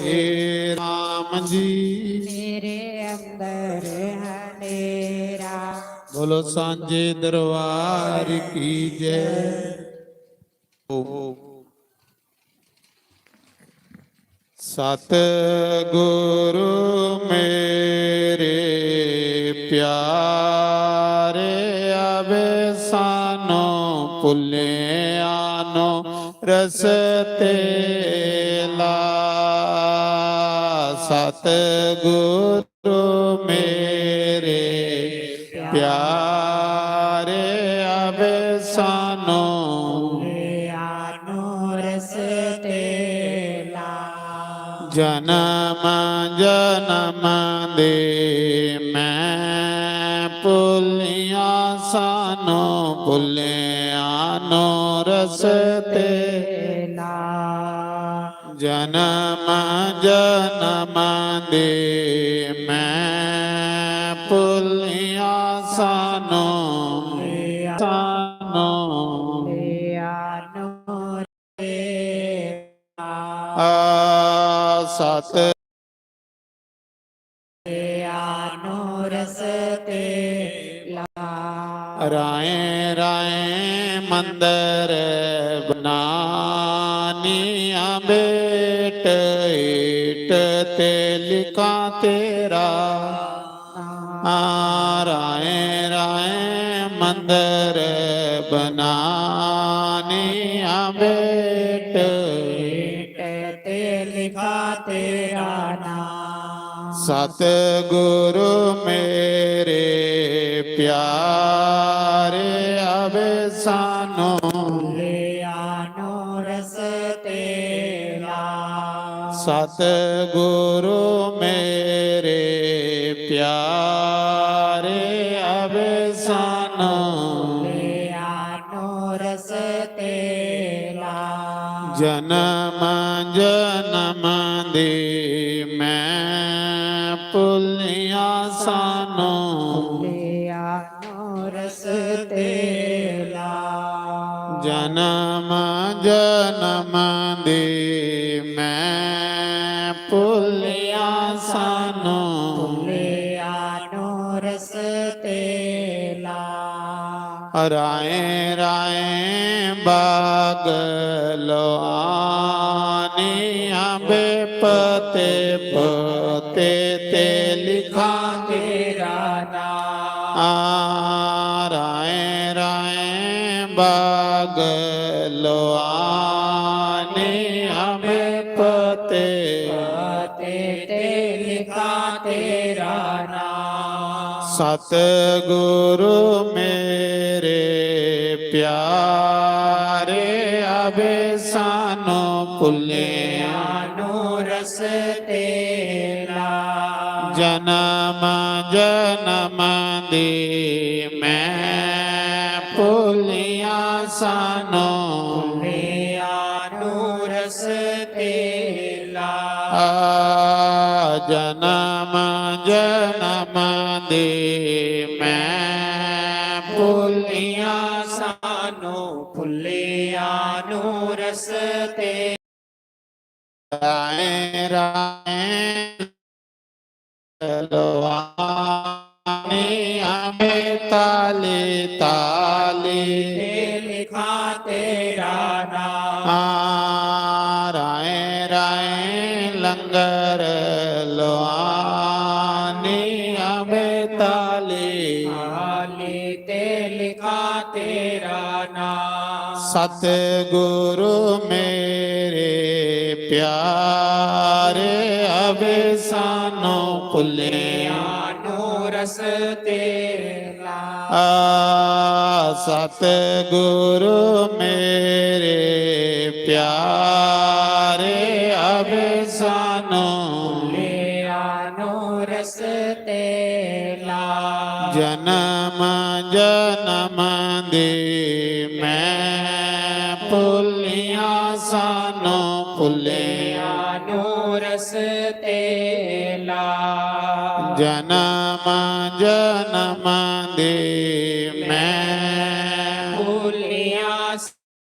हे राम जी मेरे अंदर हनेरा। बोलो सांझे दरबार की जय। सतगुरु मेरे प्यारे आवे सानो पुलियानो रसते ला। सतगुरु मेरे प्यारे आवे सानो जन्म जन्म दे मैं पुलिया सानो पुलियानो रसते ला। जन्म जन्म दे मैं पुलिया सानो सानो सत राय राय मंदिर बनानिया बेट ईट ते लिखा तेरा। राय राय मंदिर बनानिया बेट ते लिखा तेरा नाम। सतगुरु मेरे प्यारे आवे सानो पुलियानो रसते ला। सतगुरु मेरे प्यारे आवे सानो पुलियानो रसते ला। जन्म जन्म दे मैं पुलिया सानो रसते ला। जन्म जन्म दे मैं पुलिया सानो पुलियानो रसते ला। राय राय बागलो आनिया बेपते पते ते लिखा तेरा नाम। राय राय बागलो आनिया बेपते पते ते लिखा तेरा नाम। सतगुरु मेरे प्यारे आवे सानो पुलियानो रसते ला। जन्म जन्म दे मैं पुलिया सानो पुलियानो रसते ला। जन्म जन्म दे मैं पुलिया सानो पुलियानो रसते। राय राय हमें ताले ताले लिखा तेरा नाम। राय राय लंगर लोआनी हमें ताले ताले ते लिखा तेरा नाम। सतगुरु मेरे प्यारे आवे सानो पुलियानो रसते ला। सतगुरु मेरे प्यारे आवे सानो पुलियानो रसते ला। जन्म जन्म दे मैं पुलिया सानो पुलियानो रसते ला। जन्म जन्म दे मैं पुलिया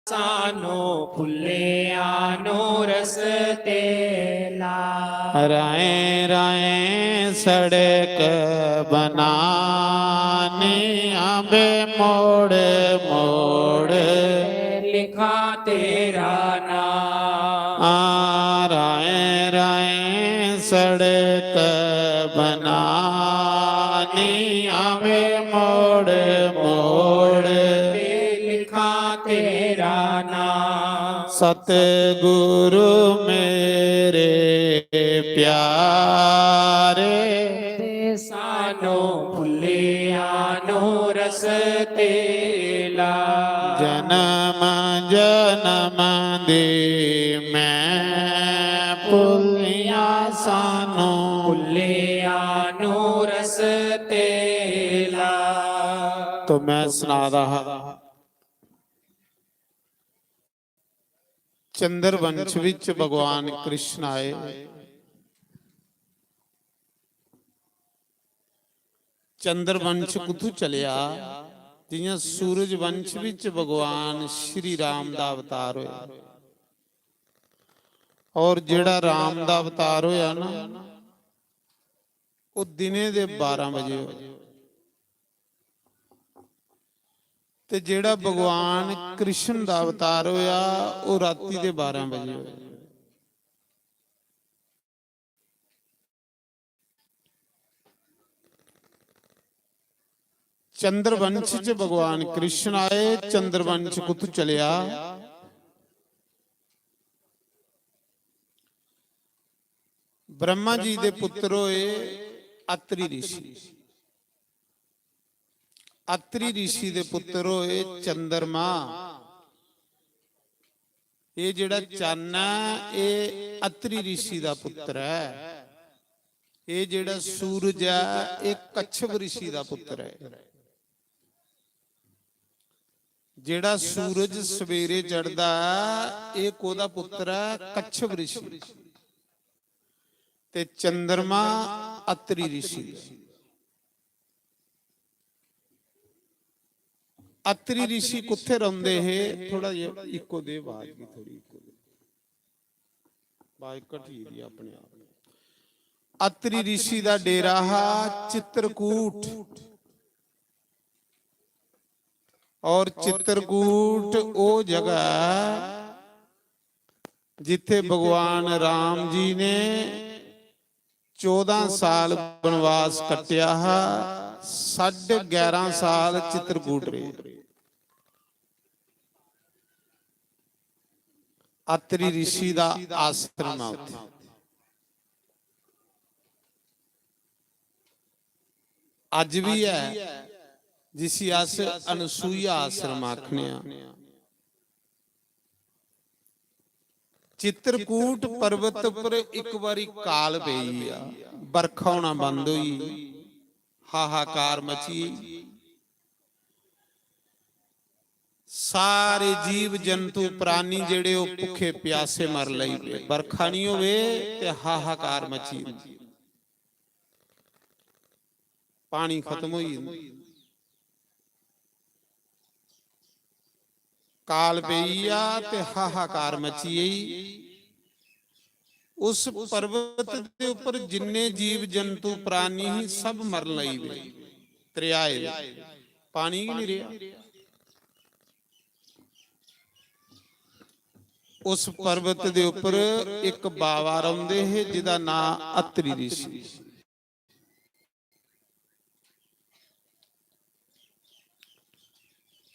सानो पुलियानो ਰਸ ਤੇਲਾ ਰਾਏ ਰਾਏ ਸੜਕ ਬਨਾਨੀ ਆਵੇ ਮੋੜ ਮੋੜ ਲਿਖਾ ਤੇਰਾ ਨਾਮ ਰਾਏ ਰਾਏ ਸੜਕ ਬਨਾਨੀ ਆਵੇ ਮੋੜ ਮੋੜ ਲਿਖਾ ਤੇਰਾ ਨਾਮ ਸਤਿਗੁਰੂ ਮੇਰੇ ਪਿਆਰੇ ਤੇ ਸਾਨੂੰ ਭੁੱਲਿਆ ਨੂੰ ਰਸ ਤੇਲਾ ਜਨਮ ਜਨਮ ਦੀ ਮੈਂ ਭੁੱਲਿਆ ਸਾਨੂੰ ਭੁੱਲਿਆ ਨੂੰ ਰਸ ਤੇਲਾ ਤੋ ਮੈਂ ਸੁਣਾਦਾ ਹਾਂ ਚੰਦਰ ਵੰਸ਼ ਵਿੱਚ ਭਗਵਾਨ ਕ੍ਰਿਸ਼ਨ ਆਏ ਚੰਦਰ ਵੰਸ਼ ਕੁੱਥੋਂ ਚਲਿਆ ਜਿਵੇਂ ਸੂਰਜ ਵੰਸ਼ ਵਿੱਚ ਭਗਵਾਨ ਸ਼੍ਰੀ ਰਾਮ ਦਾ ਅਵਤਾਰ ਹੋਇਆ ਔਰ ਜਿਹੜਾ ਰਾਮ ਦਾ ਅਵਤਾਰ ਹੋਇਆ ਨਾ ਉਹ ਦਿਨੇ ਦੇ 12 ਵਜੇ ਹੋਇਆ ਤੇ ਜਿਹੜਾ ਭਗਵਾਨ ਕ੍ਰਿਸ਼ਨ ਦਾ ਅਵਤਾਰ ਹੋਇਆ ਉਹ ਰਾਤੀ ਦੇ 12 ਵਜੇ ਹੋਇਆ ਚੰਦਰ ਵੰਸ਼ ਚ ਭਗਵਾਨ ਕ੍ਰਿਸ਼ਨ ਆਏ ਚੰਦਰ ਵੰਸ਼ ਕੁੱਥੋਂ ਚਲਿਆ ਬ੍ਰਹਮਾ ਜੀ ਦੇ ਪੁੱਤਰ ਹੋਏ ਅਤਰੀ ਰਿਸ਼ੀ ਅਤਰੀ ਰਿਸ਼ੀ ਦੇ ਪੁੱਤਰ ਹੋਏ ਚੰਦਰਮਾ ਇਹ ਜਿਹੜਾ ਚੰਨ ਹੈ ਇਹ ਅਤਰੀ ਰਿਸ਼ੀ ਦਾ ਪੁੱਤਰ ਹੈ ਇਹ ਜਿਹੜਾ ਸੂਰਜ ਹੈ ਇਹ ਕੱਛਪ ਰਿਸ਼ੀ ਦਾ ਪੁੱਤਰ ਹੈ ਜਿਹੜਾ ਸੂਰਜ ਸਵੇਰੇ ਚੜ੍ਹਦਾ ਇਹ ਕੋਦਾ ਪੁੱਤਰ ਹੈ ਕੱਛਪ ਰਿਸ਼ੀ ਤੇ ਚੰਦਰਮਾ ਅਤਰੀ ਰਿਸ਼ੀ ਅਤਰੀ ਰਿਸ਼ੀ ਕਿੱਥੇ ਰਹਿੰਦੇ ਹੈ ਥੋੜਾ ਜਿਹਾ ਇੱਕੋ ਦੇ ਆਵਾਜ਼ ਦੀ ਥੋੜੀ ਇੱਕੋ ਦੇ ਆਵਾਜ਼ ਘਟੀ ਦੀ ਆਪਣੇ ਆਪ ਅਤਰੀ ਰਿਸ਼ੀ ਦਾ ਡੇਰਾ ਹੈ ਚਿੱਤਰਕੂਟ ਔਰ ਚਿੱਤਰਕੂਟ ਉਹ ਜਗ੍ਹਾ ਜਿੱਥੇ ਭਗਵਾਨ ਰਾਮ ਜੀ ਨੇ 14 ਸਾਲ ਬਨਵਾਸ ਕੱਟਿਆ ਹੈ 11.5 ਸਾਲ ਚਿੱਤਰਕੂਟ ਰਹੇ ਅਤਰੀ ਰਿਸ਼ੀ ਦਾ ਆਸ਼ਰਮ ਹੈ ਉੱਥੇ ਅੱਜ ਵੀ ਹੈ ਜਿਸੀ ਅਸ ਅਨਸੂਇਆ ਆਸ਼ਰਮ ਆਖਨੇ ਆ ਚਿੱਤਰਕੂਟ ਪਰਬਤ ਉੱਪਰ ਇੱਕ ਵਾਰੀ ਕਾਲ ਪਈ ਆ ਬਰਖਾ ਹੋਣਾ ਬੰਦ ਹੋਈ ਹਾਹਾਕਾਰ ਮਚੀ ਸਾਰੇ ਜੀਵ ਜੰਤੂ ਪ੍ਰਾਨੀ ਜਿਹੜੇ ਉਹ ਭੁੱਖੇ ਪਿਆਸੇ ਮਰ ਲਈ ਪਏ ਬਰਖਾ ਨਹੀਂ ਹੋਵੇ ਤੇ ਹਾਹਾਕਾਰ ਮਚੀ ਪਾਣੀ ਖਤਮ ਹੋਈ ਕਾਲ ਪਈ ਆ ਤੇ ਹਾਹਾਕਾਰ ਮਚੀ ਉਸ ਪਰਬਤ ਦੇ ਉੱਪਰ ਜਿੰਨੇ ਜੀਵ ਜੰਤੂ ਪ੍ਰਾਨੀ ਹੀ ਸਭ ਮਰਨ ਲਈ ਵੇ ਦਰਿਆਏ ਪਾਣੀ ਹੀ ਨਹੀਂ ਰਿਹਾ ਉਸ ਪਰਬਤ ਦੇ ਉੱਪਰ ਇੱਕ ਬਾਵਾ ਰਹਿੰਦੇ ਹੈ ਜਿਹਦਾ ਨਾਂ ਅਤਰੀ ਰਿਸ਼ੀ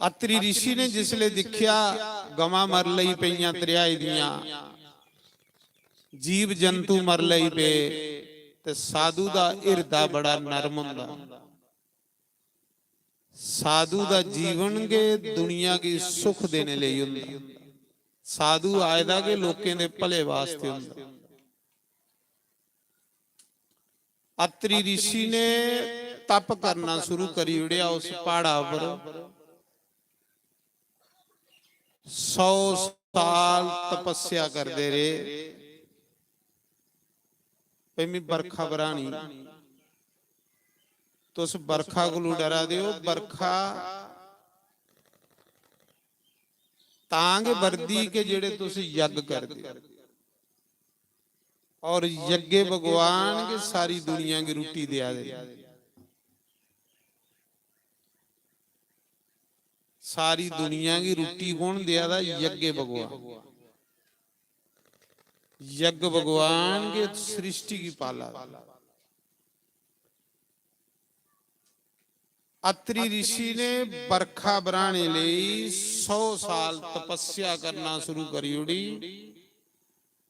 ਅਤਰੀ ਰਿਸ਼ੀ ਨੇ ਜਿਸਲੇ ਦੇਖਿਆ ਗਵਾਂ ਮਰ ਲਈ ਪਈਆਂ ਦਰਿਆਏ ਦੀਆਂ ਜੀਵ ਜੰਤੂ ਮਰ ਲਈ ਪਏ ਤੇ ਸਾਧੂ ਦਾ ਹਿਰਦਾ ਬੜਾ ਨਰਮ ਹੁੰਦਾ ਸਾਧੂ ਦਾ ਜੀਵਨ ਕੇ ਦੁਨੀਆ ਕੀ ਸੁਖ ਦੇਣੇ ਲਈ ਹੁੰਦਾ ਸਾਧੂ ਆਇਦਾ ਕੇ ਲੋਕਾਂ ਦੇ ਭਲੇ ਵਾਸਤੇ ਹੁੰਦਾ ਅਤਰੀ ਰਿਸ਼ੀ ਨੇ ਤਪ ਕਰਨਾ ਸ਼ੁਰੂ ਕਰੀ ਉੜਿਆ ਉਸ ਪਹਾੜਾ ਉੱਪਰ 100 ਸਾਲ ਤਪੱਸਿਆ ਕਰਦੇ ਰਹੇ ਪੈਮੀ ਬਰਖਾ ਬਰਾਣੀ ਤੁਸ ਬਰਖਾ ਕੋਲੋਂ ਡਰਾ ਦਿਓ ਬਰਖਾ ਤਾਂਗੇ ਵਰਦੀ ਕੇ ਜਿਹੜੇ ਤੁਸੀਂ ਯੱਗ ਕਰਦੇ और यज्ञ भगवान के सारी दुनिया की रोटी दिया दे। सारी दुनिया की रोटी कौन दिया था? यज्ञ भगवान। यज्ञ भगवान के सृष्टि की पाला। अत्रि ऋषि ने बरखा बराने ले 100 साल तपस्या करना शुरू करी उड़ी।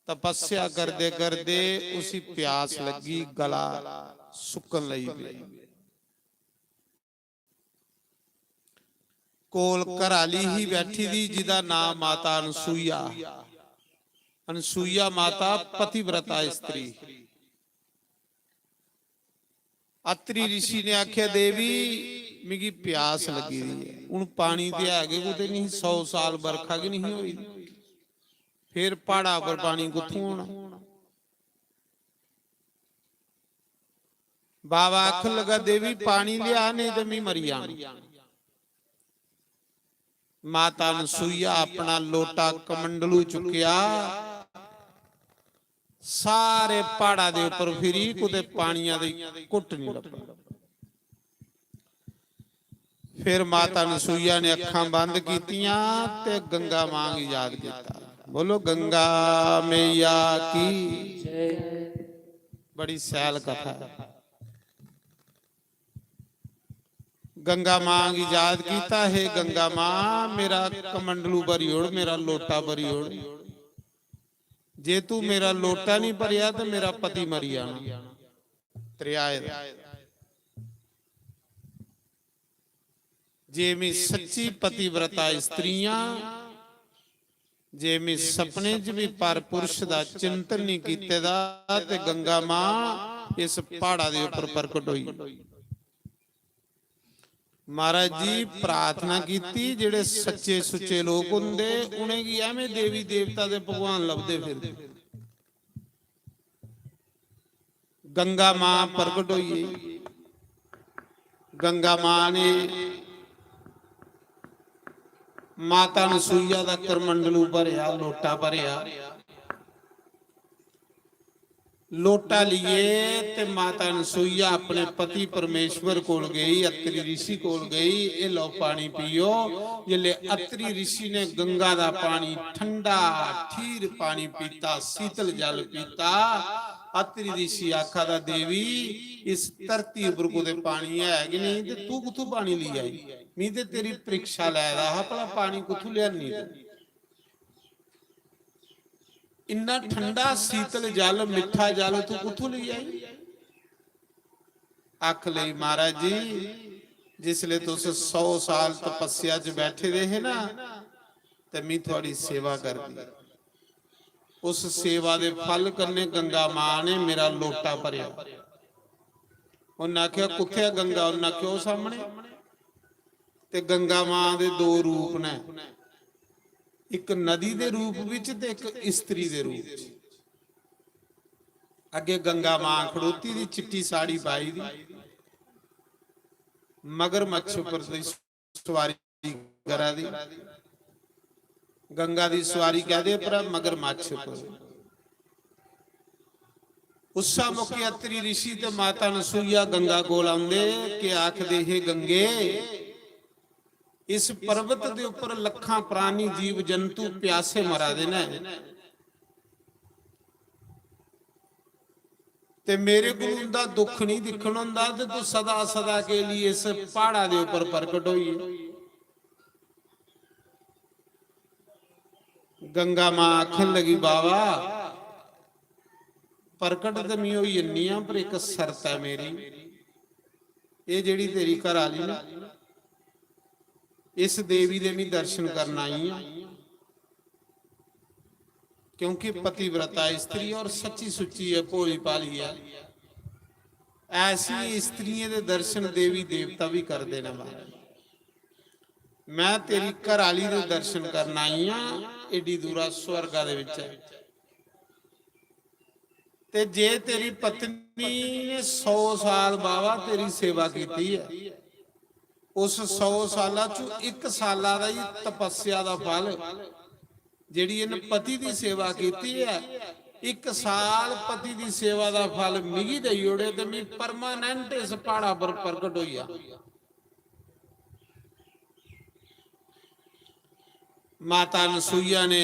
तपस्या करते करते उसी प्यास लगी, गला सुकन लगी। कोल घराली ही बैठी थी जिदा नाम माता अनसुईया। अनसुईया माता पतिव्रता स्त्री। अत्रि ऋषि ने आख्या देवी मिगी प्यास लगी है, हूं पानी ते है कुते नहीं, 100 साल बरखा की नहीं हुई, फिर पहाड़ा पर पानी कुत्थों आना? बाबा आख लगा देवी पानी लिया नहीं तो मैं मरी जाना। माता अनसुईया अपना लोटा कमंडलू चुकिया, सारे पहाड़ा दे उपर फिरी, कुते पानिया दी घुट नहीं लगा। फिर माता अनसुईया ने अखां बंद कीतियां ते गंगा मां की याद किया। बोलो गंगा मैया की जय। बड़ी सैल कथा है। गंगा मां की याद कीता है, गंगा मां मेरा कमंडलू भरी ओड़, मेरा लोटा भरी ओड़। जे तू मेरा लोटा नहीं भरिया तो मेरा पति मरी जाना। त्रियाए जे मैं सच्ची पतिव्रता स्त्रियां, जे मैं सपने च भी पर पुरुष दा चिंतन नहीं कीते दा ते गंगा मां इस पहाड़ा दे उपर प्रकट होई। महाराज जी प्रार्थना कीती, जेड़े सच्चे सुच्चे लोग हुंदे उन्हें की एवें देवी देवता दे भगवान लभदे फिरदे। गंगा मां प्रकट होई। गंगा मां ने माता अनसुईया दा करमंडलू भरिया, लोटा भरिया। लोटा लिए ते माता अनसुईया अपने पति परमेश्वर कोल गई, अत्रि ऋषि कोल गई, ये लो पानी पियो। जिले अत्रि ऋषि ने गंगा दा पानी ठंडा ठीर पानी पीता, शीतल जल पीता। अत्रि ऋषि आखा दा देवी इस धरती उपर कोई पानी है कि नहीं, ते तू कुथों पानी ली आई? मैं ते तेरी परीक्षा लै रहा भला पानी कुथों लियानी? इन्ना ठंडा शीतल जल मिठा जल तू कुथों ले आई? आख लई महाराज जी जिसले तुस 100 साल तपस्या च बैठे रहे ना, ते मैं थोड़ी सेवा कर दी। उस सेवा दे फल कन्ने गंगा मां ने मेरा लोटा भरिया। उन्हें आख्या कुत्थे गंगा? उन्हें आख्या ओ सामने। ते गंगा मां दे 2 रूप ने, एक नदी दे रूप विच ते एक स्त्री दे रूप विच। अगे गंगा मां खड़ोती दी, चिट्टी साड़ी पाई दी, मगरमच्छ उपर सवारी करा दी। गंगा दी सवारी कह दे पर मगरमच्छ उपर। उसा मौके अत्रि ऋषि ते माता अनसुईया गंगा कोल आंदे कि आखदे हे गंगे इस पर्वत दे उपर लखां प्राणी जीव जंतु प्यासे मरा दे ने, ते मेरे को उनका दुख नहीं दिखण हुंदा, ते तू सदा सदा के लिए इस पहाड़ा दे उपर प्रकट होई। गंगा मां आखन लगी बाबा प्रकट तो मैं होई जन्नी आ, पर एक शर्त है मेरी। ये जेड़ी तेरी घराली ना, इस देवी दे मैं दर्शन करना आई हां, क्योंकि पतिव्रता स्त्री और सच्ची सुच्ची है, भोली भाली है। ऐसी स्त्रियों के दर्शन देवी देवता भी करते हैं। मैं तेरी घराली दे दर्शन करना आई हां, एडी दूरा स्वर्गा दे विच है। ते जे तेरी पत्नी ने 100 साल बाबा तेरी सेवा की है, उस 100 साल चो 1 साल का ही तपस्या का फल जिहड़ी इन पति की सेवा की है, 1 ਸਾਲ ਪਤੀ ਦੀ ਸੇਵਾ ਦਾ ਫਲ ਮਿਗੀ ਦੇ ਜੋੜੇ ਤੇ ਮੈਂ ਪਰਮਾਨੈਂਟ ਇਸ ਪਹਾੜਾ ਪਰ ਪ੍ਰਗਟ ਹੋਈਆ। ਮਾਤਾ ਅਨਸੂਈਆ ਨੇ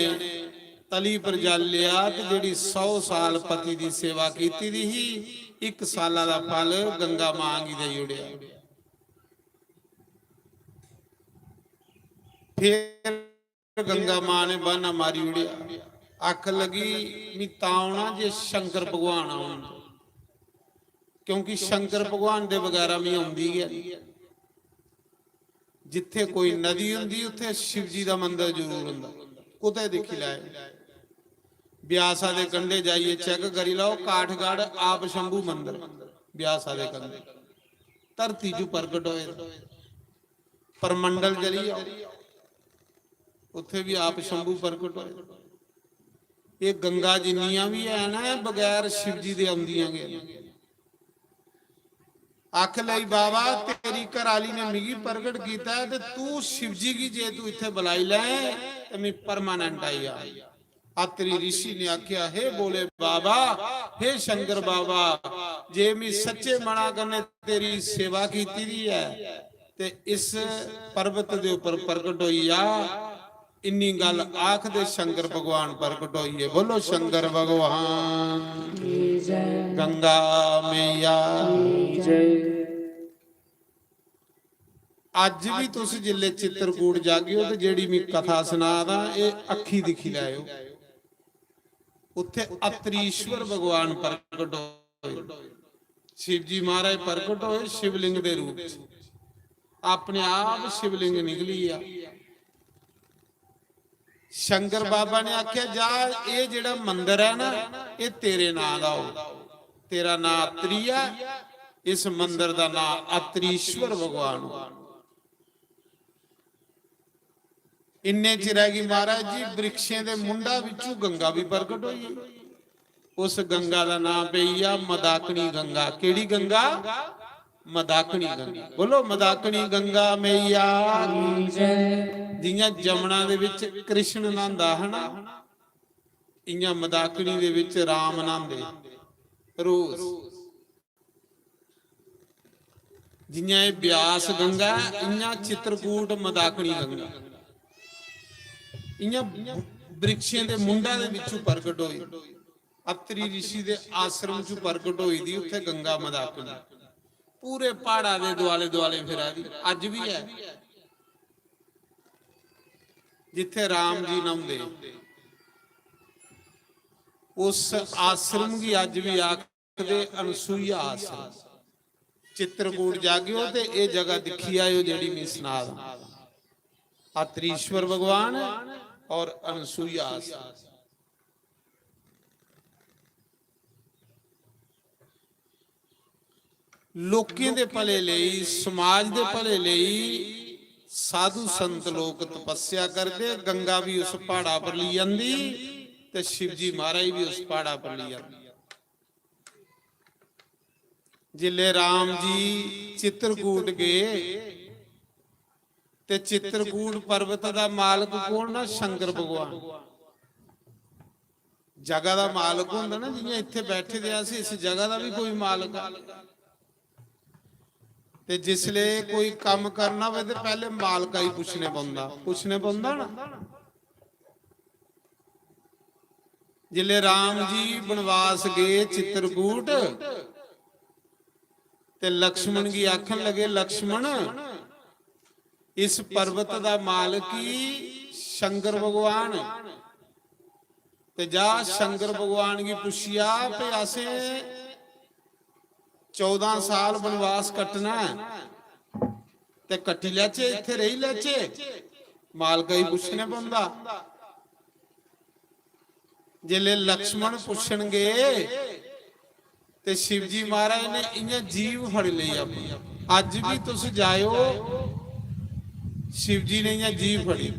ਤਲੀ ਪਰ ਜਲ ਲਿਆ ਤੇ ਜਿਹੜੀ 100 ਸਾਲ ਪਤੀ ਦੀ ਸੇਵਾ ਕੀਤੀ ਦੀ ਸੀ 1 ਸਾਲਾਂ ਦਾ ਫਲ ਗੰਗਾ ਮਾਂ ਦੇ ਜੁੜਿਆ। ਫਿਰ ਗੰਗਾ ਮਾਂ ਨੇ ਬਾਨਾ ਮਾਰੀ ਉੜਿਆ। ਅੱਖ ਲੱਗੀ ਵੀ ਤਾਂ ਆਉਣਾ ਜੇ ਸ਼ੰਕਰ ਭਗਵਾਨ ਆਉਣ, ਕਿਉਂਕਿ ਸ਼ੰਕਰ ਭਗਵਾਨ ਦੇ ਵਗੈਰਾ ਵੀ ਆਉਂਦੀ ਹੈ। ਜਿੱਥੇ ਕੋਈ ਨਦੀ ਹੁੰਦੀ ਉੱਥੇ ਸ਼ਿਵ ਜੀ ਦਾ ਮੰਦਿਰ ਜ਼ਰੂਰ ਹੁੰਦਾ। ਕੁਤੇ ਦੇਖੀ ਲਾਏ ਬਿਆਸਾ ਦੇ ਕੰਢੇ ਜਾਈਏ ਚੈੱਕ ਕਰੀ ਲਾਓ, ਕਾਠਗੜ ਆਪ ਸ਼ੰਭੂ ਮੰਦਿਰ ਬਿਆਸਾ ਦੇ ਕੰਢੇ ਧਰਤੀ ਚੋਂ ਪ੍ਰਗਟ ਹੋਏ। ਪਰਮੰਡਲ ਚਲੀ ਜਾਓ ਉੱਥੇ ਵੀ ਆਪ ਸ਼ੰਭੂ ਪ੍ਰਗਟ ਹੋਏ। ਇਹ ਗੰਗਾ ਜਿੰਨੀਆਂ ਵੀ ਹੈ ਨਾ ਬਗੈਰ ਸ਼ਿਵ ਜੀ ਦੇ ਆਉਂਦੀਆਂ ਗਏ। ਅੱਖ ਲਈ ਬਾਬਾ ਤੇਰੀ ਘਰਾਲੀ ਨੇ ਮਿਗੀ ਪ੍ਰਗਟ ਕੀਤਾ ਤੇ ਤੂੰ ਸ਼ਿਵ ਜੀ ਕੀ ਜੇ ਤੂੰ ਇੱਥੇ ਬੁਲਾਈ ਲੈ ਤੇ ਮੈਂ ਪਰਮਾਨੈਂਟ ਆਈ ਆ। ਆਤਰੀ ਰਿਸ਼ੀ ਨੇ ਆਖਿਆ ਹੈ ਬੋਲੇ ਬਾਬਾ ਹੈ ਸ਼ੰਕਰ ਬਾਬਾ ਜੇ ਮੈਂ ਸੱਚੇ ਮਨਾ ਕਰਨੇ ਤੇਰੀ ਸੇਵਾ ਕੀਤੀ ਦੀ ਹੈ ਤੇ ਇਸ ਪਰਬਤ ਦੇ ਉੱਪਰ ਪ੍ਰਗਟ ਹੋਈ ਆ। ਇੰਨੀ ਗੱਲ ਆਖ ਦੇ ਸ਼ੰਕਰ ਭਗਵਾਨ ਪ੍ਰਗਟ ਹੋਈ ਹੈ। ਬੋਲੋ ਸ਼ੰਕਰ ਭਗਵਾਨ ਕੀ ਜੈ, ਗੰਗਾ ਮੈया ਕੀ ਜੈ। ਅੱਜ ਵੀ ਤੁਸੀਂ ਜਿੱਲੇ ਚਿੱਤਰਕੂਟ ਜਾਗਿਓ ਤੇ ਜਿਹੜੀ ਮੈਂ ਕਥਾ ਸੁਣਾਦਾ ਇਹ ਅੱਖੀ ਦਿਖੀ ਲਾਇਓ। ਉੱਥੇ ਅਤਰੀਸ਼ਵਰ ਭਗਵਾਨ ਪ੍ਰਗਟ ਹੋਏ। शिव जी महाराज प्रकट होए शिवलिंग के रूप अपने आप शिवलिंग निकली आ। शंकर बाबा ने आख्या जा ये जेड़ा मंदिर है ना ये तेरे नाम दा हो, तेरा नाम अत्री है, इस मंदिर का नाम अत्रीश्वर भगवान हो। इन्ने चिरेगी महाराज जी वृक्षें दे मुंडा विचों गंगा भी प्रकट हुई। उस गंगा का नाम पई आ मदाकिनी गंगा। केड़ी गंगा? मदाकिनी गंगा। बोलो मदाकिनी गंगा मैया जियां जमुना दे विच कृष्ण नहांदा है ना, इयां मदाकिनी दे विच राम नहांदे रोज। जियां ये ब्यास गंगा इयां चित्रकूट मदाकिनी गंगा, इयां वृक्षें दे मुंडा दे विचों प्रगट होई। अत्री ऋषि दे आश्रम चों प्रगट होई दी उत्थे गंगा मदाकिनी। पूरे पहाड़ा दे दुआले दुआले फिरा दी। अज भी है जिथे राम जी नहांदे उस आश्रम की अज भी आखदे अनसुईया आश्रम। चित्रकूट जागियो ते ये जगह दिखी आयो जेड़ी मैं सुना दा। अत्रीश्वर भगवान और अनसुईया आश्रम। लोकें दे भले लई समाज दे भले लई साधु संत लोग तपस्या करते। गंगा भी उस पहाड़ा पर ली जाती ते शिव जी महाराज भी उस पहाड़ा पर ली जाते। जिले राम जी चित्रकूट गए ते चित्रकूट पर्वत का मालक कौन ना? शंकर भगवान। जगह का मालक होंदा ना, जियां इत्थे बैठे दे असीं इस जगह का भी कोई मालक है। ते जिसले कोई काम करना हो तो पहले मालका ही पूछने पौंदा ना। जिले राम जी बनवास गए चित्रकूट ते लक्ष्मण की आखन लगे लक्ष्मण इस पर्वत का मालिक ही शंकर भगवान। ते जा शंकर भगवान की पुछिया पे असे 14 साल बनवास कटना ते कटी लैचे, इत्थे रही लैचे। मालका ही पुछने पौंदा। जिले लक्ष्मण पुछण गए ते शिव जी महाराज ने इयां जीव फड़ ली अपनी। अज भी तुस जाओ शिव जी ने इयां जीव फड़ी।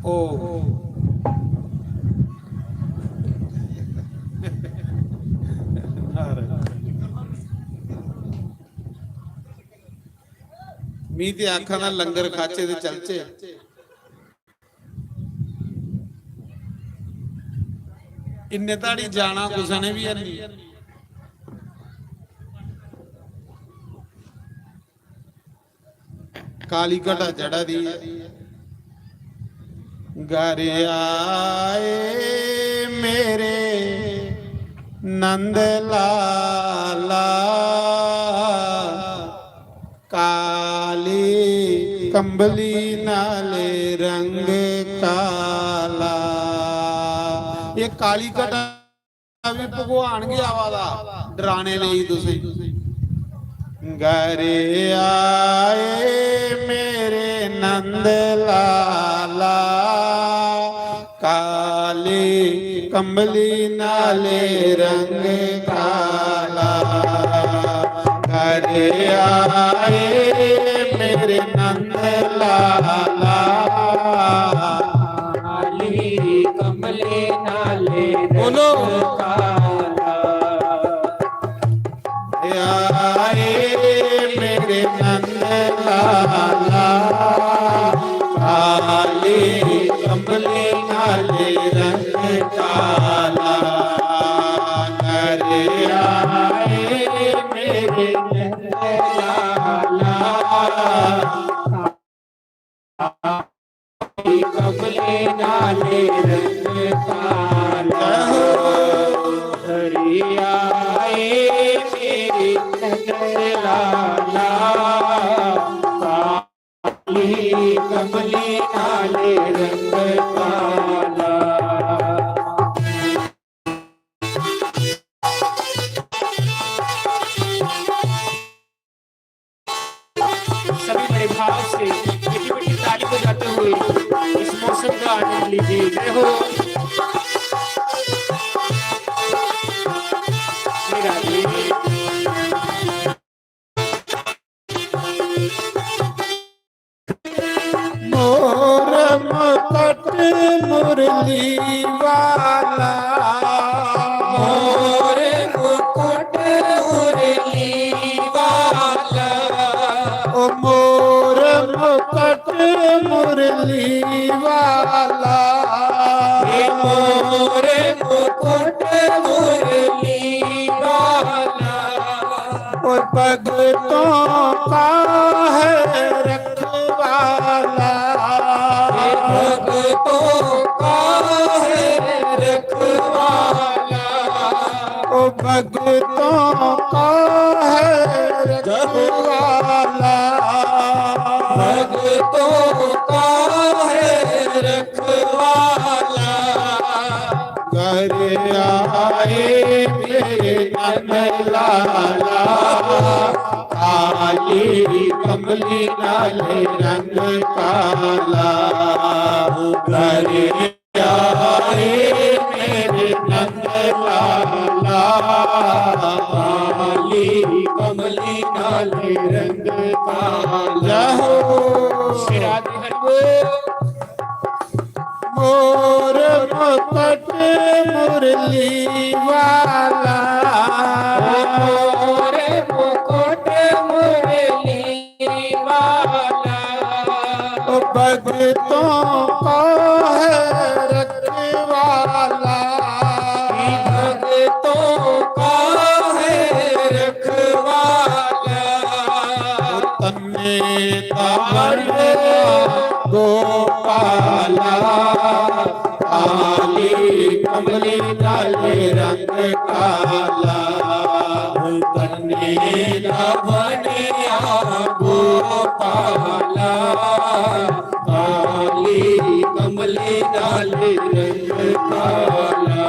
ओ ਮੀਂਹ ਤੇ ਆਖਾਂ ਦਾ ਲੰਗਰ ਖਾਚੇ ਦੇ ਚਲਚੇ। ਇੰਨੇ ਤਾੜੀ ਜਾਣਾ ਕੁਛ ਨੇ ਵੀ ਨਹੀਂ। ਕਾਲੀ ਘਟਾ ਜੜਾ ਦੀ ਘਰ ਆਏ ਮੇਰੇ ਨੰਦ ਲਾਲਾ ਕਾਲੀ ਕੰਬਲੀ ਨਾਲੇ ਰੰਗ ਕਾਲਾ। ਇਹ ਕਾਲੀ ਘਟਾ ਵੀ ਭਗਵਾਨ ਗਿਆ ਵਾਦਾ ਡਰਾਣੇ ਲਈ ਤੁਸੀਂ। ਘਰ ਆਏ ਮੇਰੇ ਨੰਦ ਲਾਲਾ ਕਾਲੀ ਕੰਬਲੀ ਨਾਲੇ ਰੰਗ ਕਾਲਾ। ਘਰ ਆਏ ਮੇਰੇ ਨੰਦ ਲਾਲਾ ਕਾਲੀ ਕੰਬਲੇ ਨਾਲੇ ਬੋਲੋ ਕਾਲਾ। ਆਏ ਮੇਰੇ ਨੰਦ ਲਾਲਾ ਕਾਲੀ ਕੰਬਲੀ ਨਾਲੇ ਰੰਗ ਕਾਲਾ। ਘਰ ਆਏ ਮੇਰੇ ਨੰਦ ਲਾਲਾ ਕੰਬਲੇ ਨਾਲੇ ਰੰਗ ਕਾਲਾ। ਹਰੀ ਆਏ ਮੇਰੀ ਨੰਦ ਲਾਲਾ ਕਾਲੀ ਕੰਬਲੇ ਨਾਲੇ ਰੰਗ ਕਾਲਾ। सभी बड़े भाव से मीठी मीठी ताली बजाते हुए इस मौसम का आनंद लीजिए। जय हो मेरा देश। मोर मुकुट मुरली वाला मोर मुकुट मुरली वाला। ओ मोर मुकुट मुरली वाला हे मोर मुकुट मुरली वाला। ओ भगतों का है रखवाला। भगतों का है रखवाला। ओ भगतों का है रखवाला। भगतों का है रखवाला। घर आए मेरे नंद लाला काली कमली नाले रंग काला। घर आए मेरे नंद लाला काली कमली नाले रंग काला। श्री राधे हरि मोर मुकुट मुरली वाला। मोर मुकुट मुरली वाला। ओ भगतों का है रखवाला। भगतों का है रखवाला। तन्ने तवन गोपाला काली कमली नाले रंग काला। तन्ने तवन गोपाला काली कमले नाले रंग काला।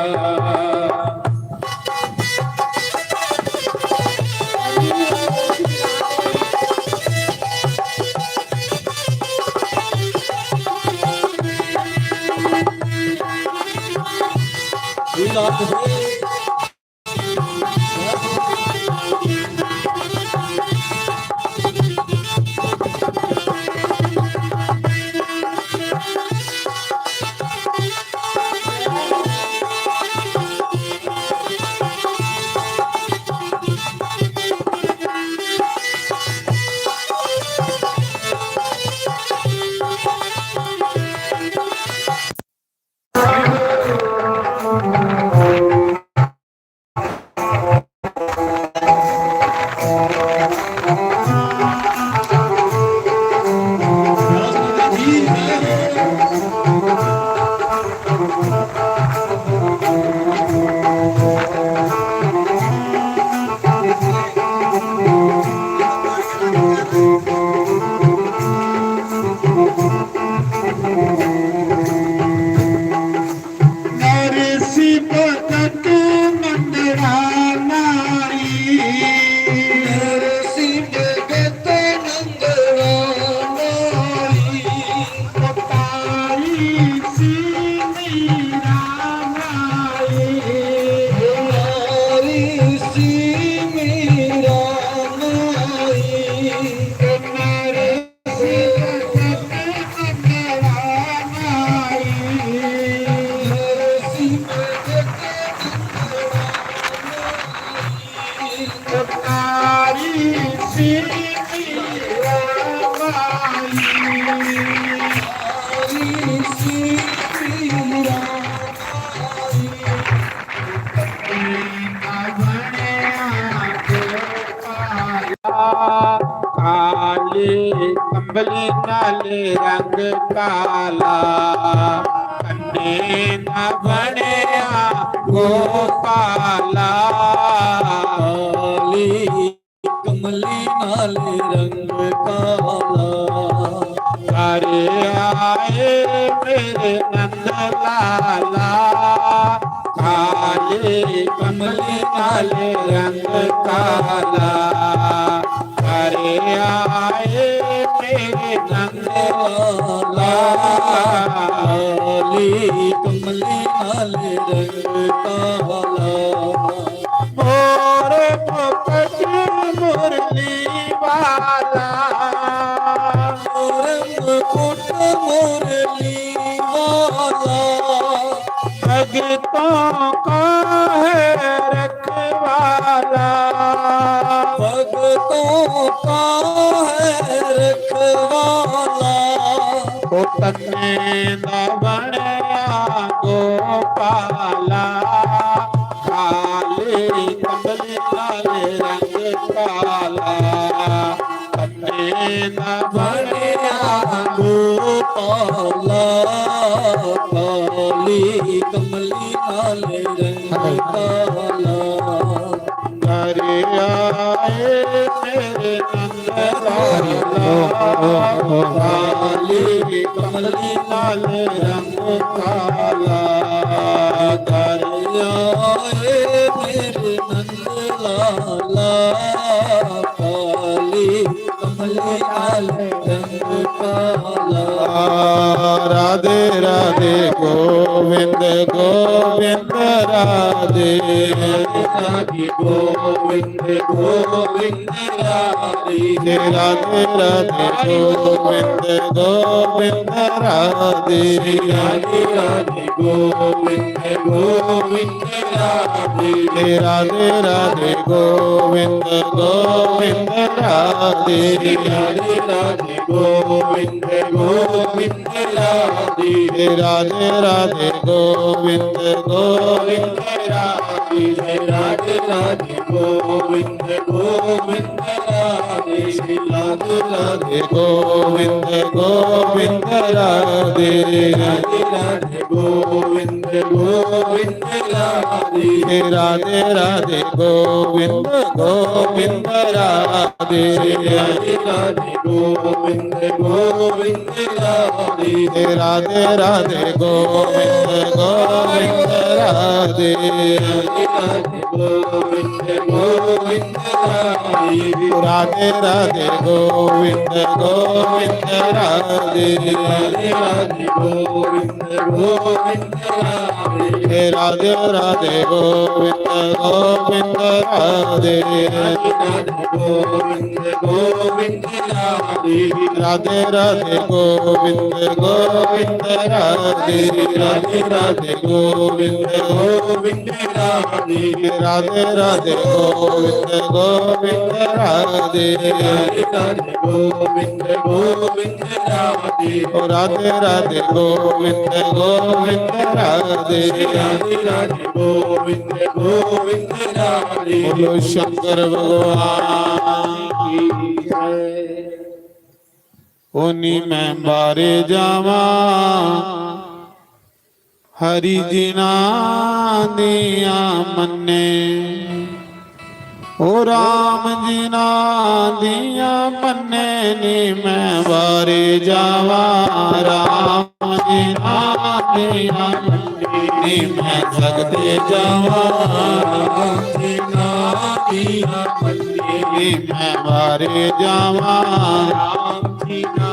काले कंबली नाले रंग काला कन्ने न बनया गोपाला काली कमली नाले रंग काला करे आए मेरे नंद लाला काले कमली नाले रंग काला करे आए मेरे नंद लाला काली कमली नाले रंग काला मोर मुकुट मुरली वाला मोर मुकुट मुरली वाला भगतों का है रखवाला भगतों का है रखवाला ओ तन्ने न बनया गोपाला काले कमले लाले रंग काला तन्ने न बनया गोपाला काली कमली नाले रंग काला करे आए मेरे नंद लाला काली कमली लाले रंग काला करे आए मेरे नंद लाला काली कमली नाले रंग काला राधे राधे गोविंद गोविंद राधे राधे गोविंद गोविंद राधे राधे राधे गोविंद गोविंद राधे राधे राधे गोविंद गोविंद राधे राधे राधे गोविंद गोविंद राधे राधे राधे गोविंद गोविंद राधे राधे राधे गोविंद गोविंद राधे राधे राधे गोविंद गोविंद राधे श्री राधे राधे गोविंद गोविंद राधे राधे राधे गोविंद गोविंद राधे राधे राधे गोविंद गोविंद राधे राधे राधे गोविंद गोविंद राधे राधे राधे गोविंद गोविंद राधे राधे गोविंद गोविंद राधे राधे गोविंद गोविंद राधे राधे राधे गोविंद गोविंद राधे राधे गोविंद गोविंद राधे गोविंद गोविंद राधे राधे गोविंद गोविंद राधे राधे राधे गोविंद गोविंद राधे राधे गोविंद गोविंद राधे राधे गोविंद गोविंद ओ राधे राधे गोविंद गोविंद राधे राधे राधे गोविंद गोविंद बोलो शंकर भगवान की जय। उन्हीं मैं बारे जावा हरि जिना दिया मन्ने ओ राम जिना दिया मन्ने नी मैं बारे जावा राम जिना दिया मन्ने नी मैं सकते जावा राम जिना दिया मन्ने नी मैं बारे जावा राम जिना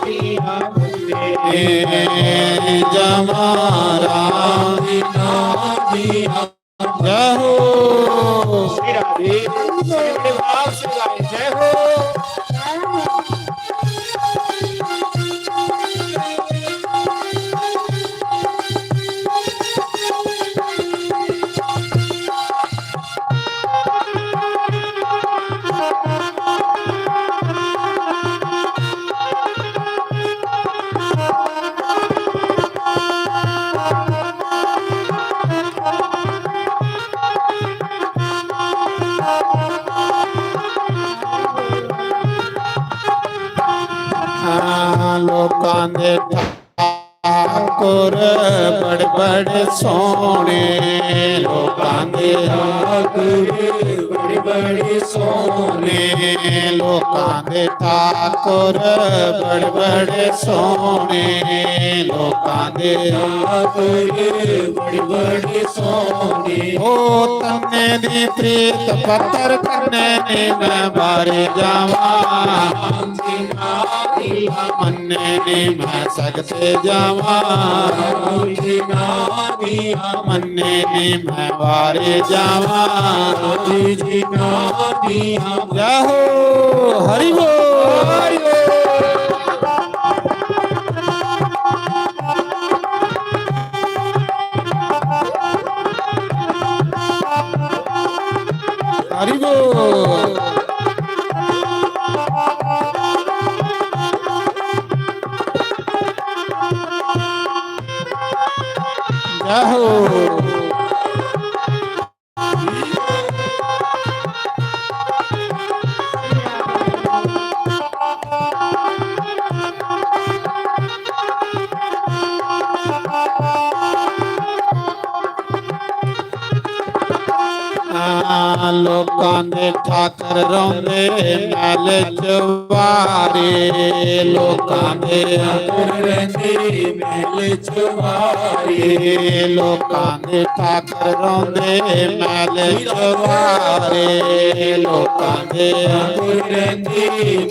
दिया मन्ने जमा राम जिना दिया जय हो श्री राधे श्री बड़े भाव से गाए जय हो ਲੋਕਾਂ ਦੇ ਠਾਕੁਰ ਬੜ ਬੜ ਸੋਹਣੇ, ਲੋਕਾਂ ਦੇ ਠਾਕੁਰ ਬੜੇ ਬੜੇ ਸੋਹਣੇ, ਲੋਕਾਂ ਦੇ ਠਾਕੁਰ ਬੜ ਬੜ ਸੋਹਣੇ, ਲੋਕਾਂ ਦੇ ਠਾਕੁਰ ਬੜੇ ਬੜੇ ਸੋਹਣੇ। ਉਹ ਤੰਨੇ ਦੀ ਪ੍ਰੀਤ ਪੱਤਰ ਕੰਨੇ ਨੇ ਮੈਂ ਬਾਰੇ ਜਾਵਾਂ, ਮੰਨੇ ਨੇ ਮੈਂ ਸਗਤੇ ਜਾਵਾਂ, ਮੰਨੇ ਨੇ ਮੈਂ ਬਾਰੇ ਜਾਵਾਂ। ਜਾਹੋ ਹਰੀ ਬੋਲ। हरि बोल। जय हो। ਲੋਕਾਂ ਦੇ ਠਾਕਰ ਰੋਂਦੇ ਮਹਿਲ ਚਵਾਰੇ, ਲੋਕਾਂ ਦੇ ਠਾਕੁਰ ਰਹਿੰਦੇ ਮਹਿਲ ਚਵਾਰੇ, ਲੋਕਾਂ ਦੇ ਠਾਕਰ ਰੋਂਦੇ ਮਹਿਲ ਚਵਾਰੇ, ਲੋਕਾਂ ਦੇ ਠਾਕੁਰ ਰਹਿੰਦੇ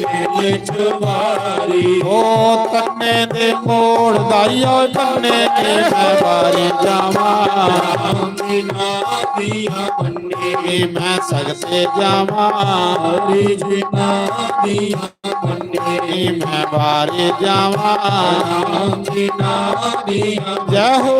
ਮਹਿਲ ਚਵਾਰੇ। ਉਹ ਤੰਨੇ ਦੇ ਮੋੜ ਦਾਈਓ ਤੰਨੇ ਦੇ ਮੈਂ ਬਾਰੀ ਜਾਵਾਂ, ਦੀਆਂ ਮੰਨੇ ਮੈਂ ਸਗਤੇ ਜਾਵਾਂ, ਹਰੀ ਜਿਨਾ ਦੀਆਂ ਮੰਨੇ ਮੈਂ ਬਾਰੇ ਜਾਵਾਂ। ਜਿਨਾ ਦੀਆਂ ਜੈ ਹੋ।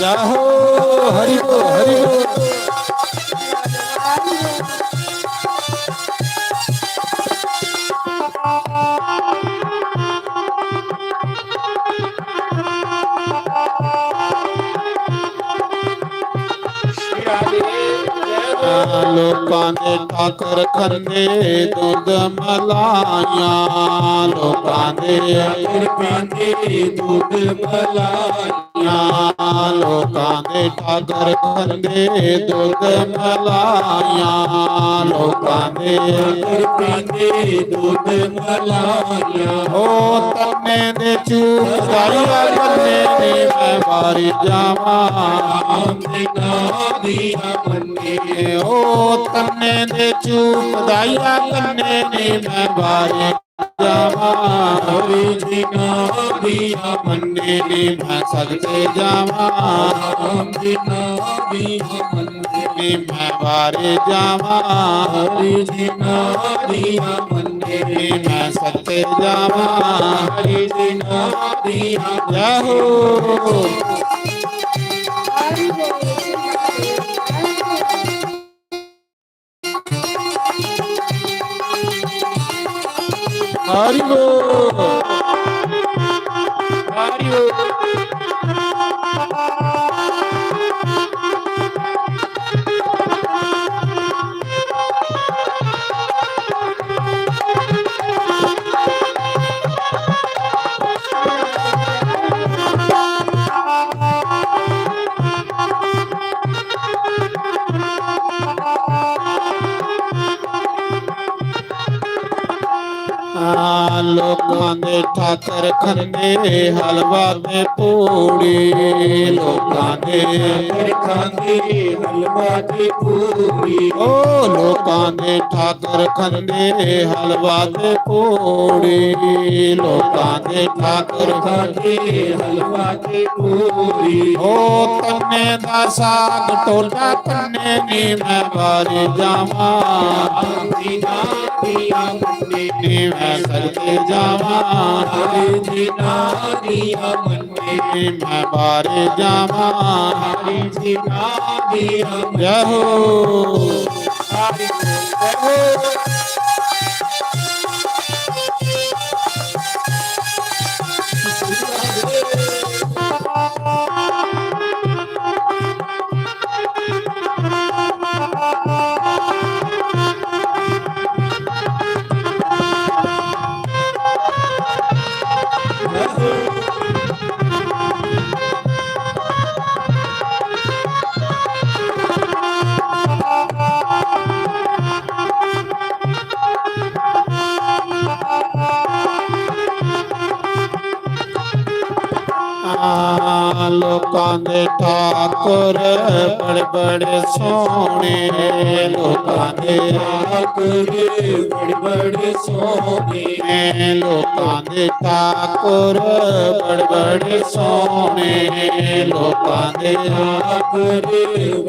जय हो हरि बोल हरि बोल। ਲੋਕਾਂ ਦੇ ਠਾਕਰ ਖੰਦੇ ਦੁੱਧ ਮਲਾਈਆਂ, ਲੋਕਾਂ ਦੇ ਠਾਕੁਰ ਪੀਂਦੇ ਦੁੱਧ ਮਲਾਈਆਂ, ਲੋਕਾਂ ਦੇ ਠਾਕਰ ਖੰਦੇ ਦੁੱਧ ਮਲਾਈਆਂ, ਲੋਕਾਂ ਦੇ ਠਾਕੁਰ ਪੀਂਦੇ ਦੁੱਧ ਮਲਾਈਆਂ। ਉਹ ਤੰਨੇ ਦੇ ਚੂਪ ਦਾਈਆ ਬੰਨੇ ਨੇ ਮੈਂ ਬਾਰੀ ਜਾਵਾਂ, ਜਿਨਾ ਦੀਆਂ ਮੰਨੇ ਉਹ ਤੰਨੇ ਦੇ ਚੂਪ ਦਾਈਆ ਬੰਨੇ ਨੇ ਮੈਂ ਬਾਰੀ ਜਾਵਾਂ, ਹਰੀ ਜਿਨਾ ਦੀਆਂ ਮੰਨੇ ਨੇ ਮੈਂ ਸਗਤੇ ਜਾਵਾਂ, ਜਿਨਾ ਦੀਆਂ ਮੰਨੇ ਮੈਂ ਬਾਰੇ ਜਾਵਾਂ, ਹਰੀ ਜਿਨਾ ਦੀਆਂ ਮੰਨੇ ਮੈਂ ਸਗਤੇ ਜਾਵਾਂ। ਹਰੀ ਜਿਨਾ ਦੀਆਂ ਜੈ ਹੋ। हरि बोल हरि बोल। ਲੋਕਾਂ ਦੇ ਠਾਕਰ ਖੰਦੇ ਹਲਵਾ ਤੇ ਪੂੜੀ, ਲੋਕਾਂ ਦੇ ਖਾਂਦੇ ਹਲਵਾ ਤੇ ਪੂਰੀ, ਉਹ ਲੋਕਾਂ ਦੇ ਠਾਕਰ ਖੰਦੇ ਹਲਵਾ ਤੇ ਪੂੜੀ, ਲੋਕਾਂ ਦੇ ਠਾਕਰ ਖਾਂਦੇ ਹਲਵਾ ਤੇ ਪੂਰੀ। ਉਹ ਤੰਨੇ ਦਾ ਸਾਗ ਟੋਲਾ ਕੰਨੇ ਨੀ ਮੈਂ ਬਾਰੇ ਜਾਵਾਂ, ਜਿਨਾ ਦੀਆਂ ਮੰਨੇ ਨੀ ਮੈਂ ਸਗਤੇ ਜਾਵਾਂ, ਹਰੀ ਜਿਨਾ ਦੀਆਂ ਮੰਨੇ ਮੈਂ ਬਾਰੇ ਜਾਵਾਂ। ਹਰੀ ਜਿਨਾ ਦੀਆਂ ਜੈ ਹੋ। ਹਰਿ ਬੋਲ ਜੈ ਹੋ। ਲੋਕਾਂ ਦੇ ਠਾਕੁਰ ਬੜੇ ਬੜੇ ਸੋਹਣੇ, ਲੋਕਾਂ ਦੇ ਠਾਕੁਰ ਬੜੇ ਬੜੇ ਸੋਹਣੇ, ਲੋਕਾਂ ਦੇ ਠਾਕੁਰ ਬੜੇ ਬੜੇ ਸੋਹਣੇ, ਲੋਕਾਂ ਦੇ ਠਾਕੁਰ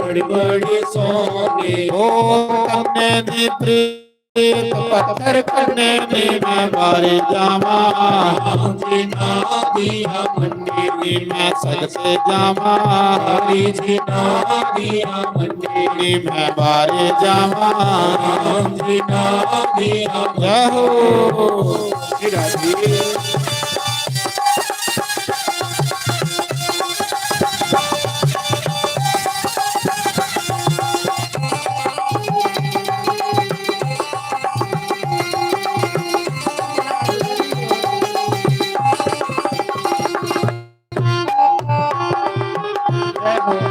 ਬੜੇ ਬੜੇ ਸੋਹਣੇ। ਉਹ ਕੰਨੇ ਦੀ ਪ੍ਰੀਤ ਪੱਥਰ ਕੰਨੇ ਦੀ ਮੈਂ ਮਾਰੇ ਜਾਵਾਂ, ਜਿਨ੍ਹਾਂ ਦੀਆਂ ਮੰਨੇ ਨੀ ਮੈਂ ਸਦਕੇ ਜਾਵਾਂ, ਹਰੀ ਜਿਨ੍ਹਾਂ ਦੀਆਂ ਮੰਨੇ ਨੀ ਮੈਂ ਮਾਰੇ ਜਾਵਾਂ। ਜਿਨ੍ਹਾਂ ਦੀਆਂ ਜੈ ਹੋ ਤੇਰਾ ਜੀ ਜੈ ਹੋ।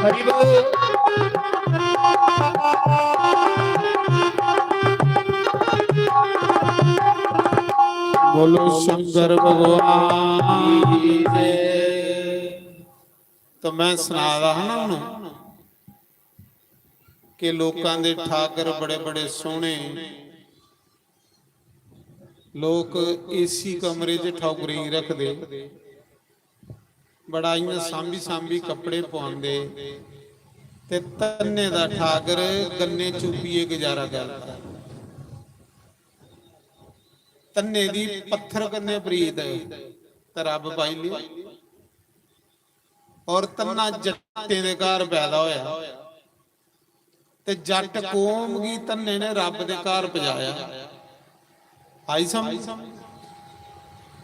ਹਰਿ ਬੋਲ ਬੋਲੋ ਸ਼ੰਕਰ ਭਗਵਾਨ ਕੀ ਜੈ। ਤਾਂ ਮੈਂ ਸੁਣਾਦਾ ਹਾਂ ਨਾ ਉਹਨੂੰ ਕਿ ਲੋਕਾਂ ਦੇ ਠਾਕਰ ਬੜੇ ਬੜੇ ਸੋਹਣੇ, ਲੋਕ ਏਸੀ ਕਮਰੇ 'ਚ ਠਾਕੁਰੀ ਰੱਖਦੇ, ਬੜਾਈਆਂ ਸਾਂਭੀ ਸਾਂਭੀ ਕੱਪੜੇ ਪਾਉਂਦੇ, ਤੇ ਤੰਨੇ ਦਾ ਠਾਕਰ ਗੰਨੇ ਚੁੱਪੀਏ ਗੁਜ਼ਾਰਾ ਕਰਦਾ। ਤੰਨੇ ਦੀ ਪੱਥਰ ਕੰਨੇ ਪ੍ਰੀਤ ਤੇ ਰੱਬ ਪਾਈ ਲਈ, ਔਰ ਤੰਨਾ ਜੱਟੇ ਦੇ ਘਰ ਪੈਦਾ ਹੋਇਆ, ਤੇ ਜੱਟ ਕੌਮ ਕੀ ਤੰਨੇ ਨੇ ਰੱਬ ਦੇ ਘਰ ਪਜਾਇਆ। ਆਈ ਸਮਝ?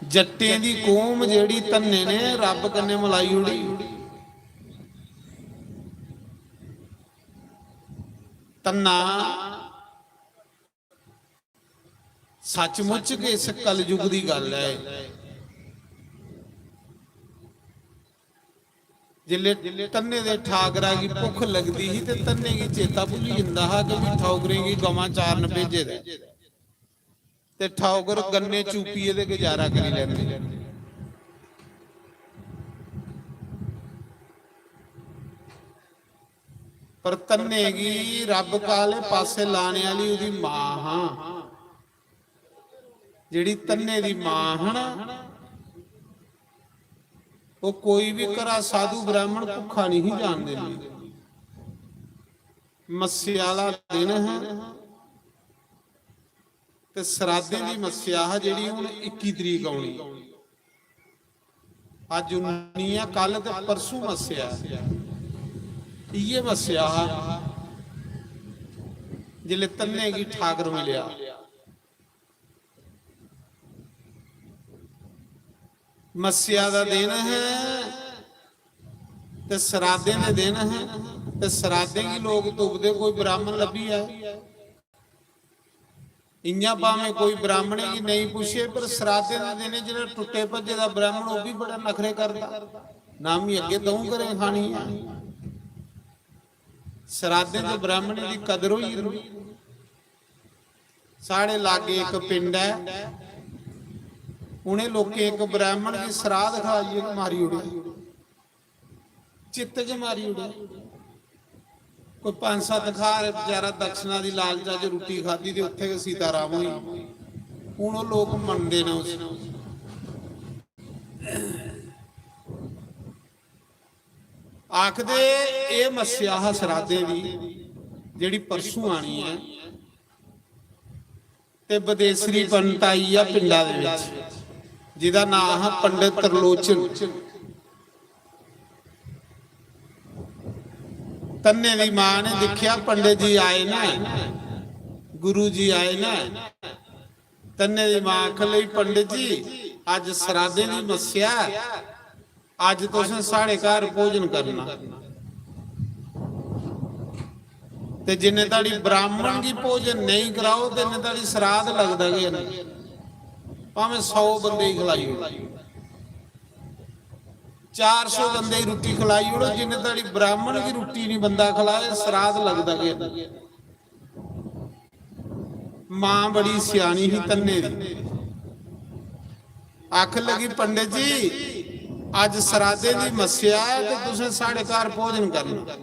ਜੱਟੇ ਦੀ ਕੌਮ ਜਿਹੜੀ ਤੰਨੇ ਨੇ ਰੱਬ ਕੰਨੇ ਮਲਾਈ ਉੜੀ। ਤੰਨਾ ਸੱਚਮੁੱਚ ਕਿ ਇਸ ਕਲਯੁਗ ਦੀ ਗੱਲ ਹੈ। ਜਿਲੇ ਤੰਨੇ ਦੇ ਠਾਕਰਾ ਕੀ ਭੁੱਖ ਲੱਗਦੀ ਸੀ, ਤੇ ਤੰਨੇ ਕੀ ਚੇਤਾ ਭੁੱਲੀ ਜਾਂਦਾ ਹੈ ਕਿ ਵੀ ਠਾਕਰੇ ਕੀ ਗਵਾਂ ਚਾਰਨ ਭੇਜੇ ਦੇ, ਤੇ ਠਾਕਰ ਗੰਨੇ ਚੂਪੀਏ ਦੇ ਗੁਜ਼ਾਰਾ ਕਰੀ ਲੈਂਦੇ। ਪਰ ਤੰਨੇ ਕੀ ਰੱਬ ਕਾਲੇ ਪਾਸੇ ਲਾਣੇ ਵਾਲੀ ਉਹਦੀ ਮਾਂ ਹਾਂ, ਜਿਹੜੀ ਤੰਨੇ ਦੀ ਮਾਂ ਹੈ ਨਾ, ਉਹ ਕੋਈ ਵੀ ਘਰਾ ਸਾਧੂ ਬ੍ਰਾਹਮਣ ਭੁੱਖਾ ਨਹੀਂ ਜਾਣ ਦਿੰਦੀ। ਮੱਸਿਆ ਵਾਲਾ ਦਿਨ ਹੈ, ਤੇ ਸਰਾਧੇ ਦੀ ਮੱਸਿਆ ਹੈ ਜਿਹੜੀ ਹੁਣ 21 ਤਰੀਕ ਆਉਣੀ। ਅੱਜ 19 ਆ, ਕੱਲ ਤੇ ਪਰਸੋਂ ਮੱਸਿਆ। ਇਹ ਮੱਸਿਆ ਜਿਲੇ ਤੰਨੇ ਕੀ ਠਾਕਰ ਮਿਲਿਆ। ਮੱਸਿਆ ਦਾ ਦਿਨ ਹੈ ਤੇ ਸਰਾਧੇ ਦੇ ਦਿਨ ਹੈ, ਤੇ ਸਰਾਧੇ ਕੀ ਲੋਕ ਤੁਪਦੇ ਕੋਈ ਬ੍ਰਾਹਮਣ ਲੱਭੀ ਹੈ। ਇੰਨਾ ਭਾਵੇਂ ਕੋਈ ਬ੍ਰਾਹਮਣੇ ਕੀ ਨਹੀਂ ਪੁੱਛੇ, ਪਰ ਸਰਾਧੇ ਦੇ ਦਿਨ ਜਿਹੜਾ ਟੁੱਟੇ ਭੱਜੇ ਦਾ ਬ੍ਰਾਹਮਣ ਉਹ ਵੀ ਬੜਾ ਨਖਰੇ ਕਰਦਾ, ਨਾ ਵੀ ਅੱਗੇ ਦਊ ਕਰੇ ਖਾਣੀ ਆ। ਸਰਾਧੇ ਦੇ ਬ੍ਰਾਹਮਣ ਦੀ ਕਦਰ ਹੋਈ। ਸਾਡੇ ਲਾਗੇ ਇੱਕ ਪਿੰਡ ਹੈ, ਉਹਨੇ ਲੋਕੇ ਇੱਕ ਬ੍ਰਾਹਮਣ ਦੀ ਸਰਾਧ ਖਾਈ, ਮਾਰੀ ਉੜੀ, ਚਿੱਤ ਚ ਮਾਰੀ ਉੜੀ। ਕੋਈ 5-7 ਖਾਰ ਵਿਚਾਰਾ ਦਕਸ਼ਨਾ ਦੀ ਲਾਲਚਾ ਚ ਰੋਟੀ ਖਾਧੀ, ਤੇ ਉੱਥੇ ਸੀਤਾਰਾਮ ਹੋਈ। ਹੁਣ ਉਹ ਲੋਕ ਮੰਨਦੇ ਨੇ ਉਸ ਨੂੰ। ਆਖਦੇ ਇਹ ਮੱਸਿਆ ਸਰਾਧੇ ਦੀ ਜਿਹੜੀ ਪਰਸੋਂ ਆਣੀ ਹੈ, ਤੇ ਵਿਦੇਸ਼ੀ ਪੰਡਤ ਆਈ ਆ ਪਿੰਡਾਂ ਦੇ ਵਿੱਚ, ਜਿਹਦਾ ਨਾਮ ਹੈ ਪੰਡਿਤ ਤਰਲੋਚਨ। ਤੰਨੇ ਦੀ ਮਾਂ ਨੇ ਦੇਖਿਆ ਪੰਡਿਤ ਜੀ ਆਏ ਨਾ, ਗੁਰੂ ਜੀ ਆਏ ਨਾ ਤੰਨੇ ਦੀ ਮਾਂ ਆਖ ਲਈ ਪੰਡਿਤ ਜੀ ਅੱਜ ਸਰਾਦੇ ਦੀ ਮੱਸਿਆ, ਅੱਜ ਤੁਸੀਂ ਸਾਡੇ ਘਰ ਭੋਜਨ ਕਰਨਾ ਤੇ ਜਿੰਨੇ ਤਾੜੀ ਬ੍ਰਾਹਮਣ ਦੀ ਭੋਜਨ ਨਹੀਂ ਕਰਾਓ ਤੇ ਇੰਨੇ ਤਾੜੀ ਸਰਾਧ ਲੱਗਦਾ ਗਿਆ ਭਾਵੇਂ 100 ਬੰਦੇ ਹੀ ਖਿਲਾਈ ਹੋ, 400 ਬੰਦੇ ਦੀ ਰੋਟੀ ਖਿਲਾਈ ਹੋੜੋ, ਜਿੰਨੇ ਤਾੜੀ ਬ੍ਰਾਹਮਣ ਦੀ ਰੋਟੀ ਨਹੀਂ ਬੰਦਾ ਖਿਲਾਏ ਸਰਾਧ ਲੱਗਦਾ ਗਿਆ। ਮਾਂ ਬੜੀ ਸਿਆਣੀ ਸੀ ਤੰਨੇ ਦੀ, ਆਖ ਲਗੀ ਪੰਡਿਤ ਜੀ ਅੱਜ ਸਰਾਦੇ ਦੀ ਮੱਸਿਆ ਹੈ ਤੇ ਤੁਸੀਂ ਸਾਡੇ ਘਰ ਭੋਜਨ ਕਰਨਾ।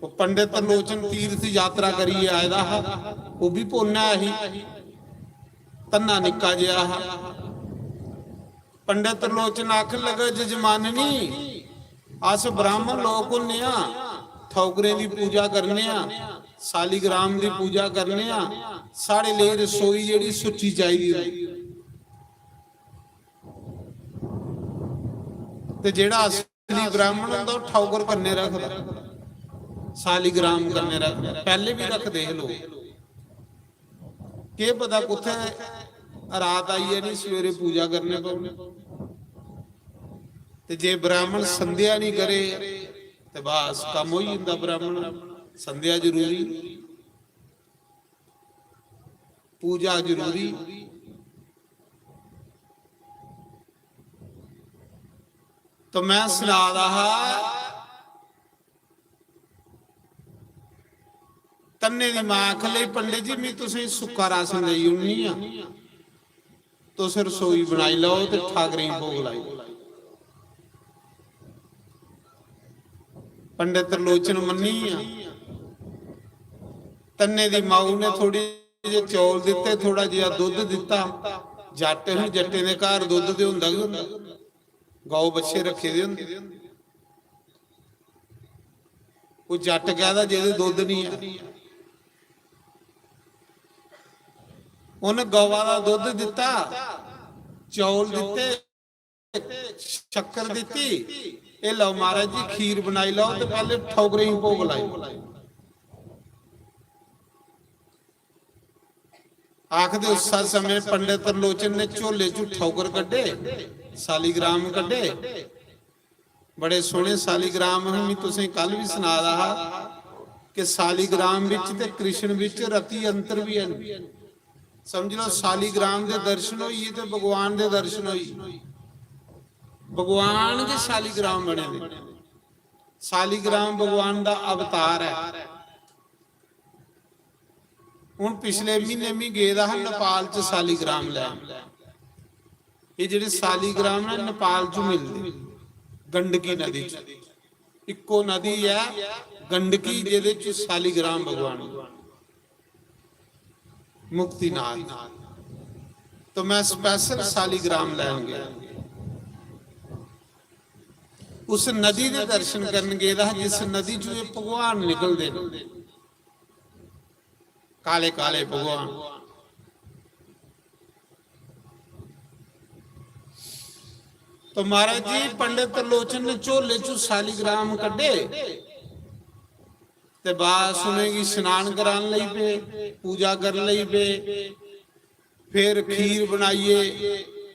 ਉਹ ਪੰਡਿਤ ਤਰਲੋਚਨ ਤੀਰਥ ਯਾਤਰਾ ਕਰੀ ਆਇਆ ਦਾ, ਉਹ ਵੀ ਪੋਨਾ ਹੀ ਤੰਨਾ ਨਿੱਕਾ ਜਿਹਾ। ਪੰਡਿਤ ਤਰਲੋਚਨ ਆਖ ਲਗਾ ਜਜਮਾਨਨੀ ਅਸ ਬ੍ਰਾਹਮਣ ਲੋਕ ਹੁੰਨੇ ਆ, ਠੌਗਰੇ ਦੀ ਪੂਜਾ ਕਰਨੇ ਆ, ਸਾਲੀਗ੍ਰਾਮ ਦੀ ਪੂਜਾ ਕਰਨੇ ਆ, ਸਾਡੇ ਲਈ ਰਸੋਈ ਜਿਹੜੀ ਸੁੱਚੀ ਚਾਹੀਦੀ ਤੇ ਜਿਹੜਾ ਅਸਲੀ ਬ੍ਰਾਹਮਣ ਹੁੰਦਾ ਉਹ ਠੌਗਰ ਕੰਨੇ ਰੱਖਦਾ, ਸਾਲੀਗ੍ਰਾਮ ਕੰਨੇ ਰੱਖਦਾ, ਪਹਿਲੇ ਵੀ ਰੱਖ ਦੇਖ ਲੋ ਕੀ ਪਤਾ ਕੁੱਥੇ ਰਾਤ ਆਈ ਹੈ ਨਹੀਂ ਸਵੇਰੇ ਪੂਜਾ ਕਰਨੇ ਪਊ। ਤੇ ਜੇ ਬ੍ਰਾਹਮਣ ਸੰਧਿਆ ਨਹੀਂ ਕਰੇ ਤੇ ਬਸ ਕੰਮ ਹੋਈ ਹੁੰਦਾ। ਬ੍ਰਾਹਮਣ ਸੰਧਿਆ ਜ਼ਰੂਰੀ, ਪੂਜਾ ਜ਼ਰੂਰੀ। तो मैं सुना रहा तन्ने दी मां आख लई पंडित जी मैं तुसें सुक्का राशन देई उन्नी आ, तुस रसोई बनाई लो ते ठाकरें भोग लाई। पंडित त्रिलोचन मन्नी आ, तन्ने दी माऊ ने थोड़ी जे चौल दिते, थोड़ा जिहा दुध दिता। जट हूं जट्टे दे घर दुध ते हुंदा ही हुंदा, गौ बच्चे रखे दे हुंदे। कोई जट कहदा जेदे दुध नहीं है, उन्हें गौवा दा दुध दिता, चौल दिते, शक्कर दिती, ए लो महाराज जी खीर बनाई लो ते पहले ठौगरे ही भोग लाई। आखदे उस समय पंडित त्रिलोचन ने झोले चों ठौगर कड्डे, सालीग्राम कड्डे, बड़े सोहने सालीग्राम हैं। तुसें कल भी सुना रहा कि सालीग्राम विच ते कृष्ण विच रति अंतर भी है। समझ लो सालीग्राम दे दर्शन होई ते भगवान दे दर्शन होई, भगवान के सालीग्राम बने ने। सालीग्राम भगवान दा अवतार है। हुण पिछले महीने मी गया हा नेपाल च सालीग्राम लैन। ये जेडे सालीग्राम है नेपाल चों मिलदे, गंडकी नदी च इक्को नदी है गंडकी, जेदे च सालीग्राम भगवान मुक्तिनाथ। तो मैं स्पेशल सालीग्राम लैन गया, उस नदी दे दर्शन करन गया जिस नदी चों भगवान निकलदे ने, काले काले भगवान। तो महाराज जी पंडित त्रिलोचन ने झोले चों सालीग्राम कड्डे ते बाद सुनेगी स्नान करान लई पे, पूजा कर लई पे, फिर खीर बनाइए,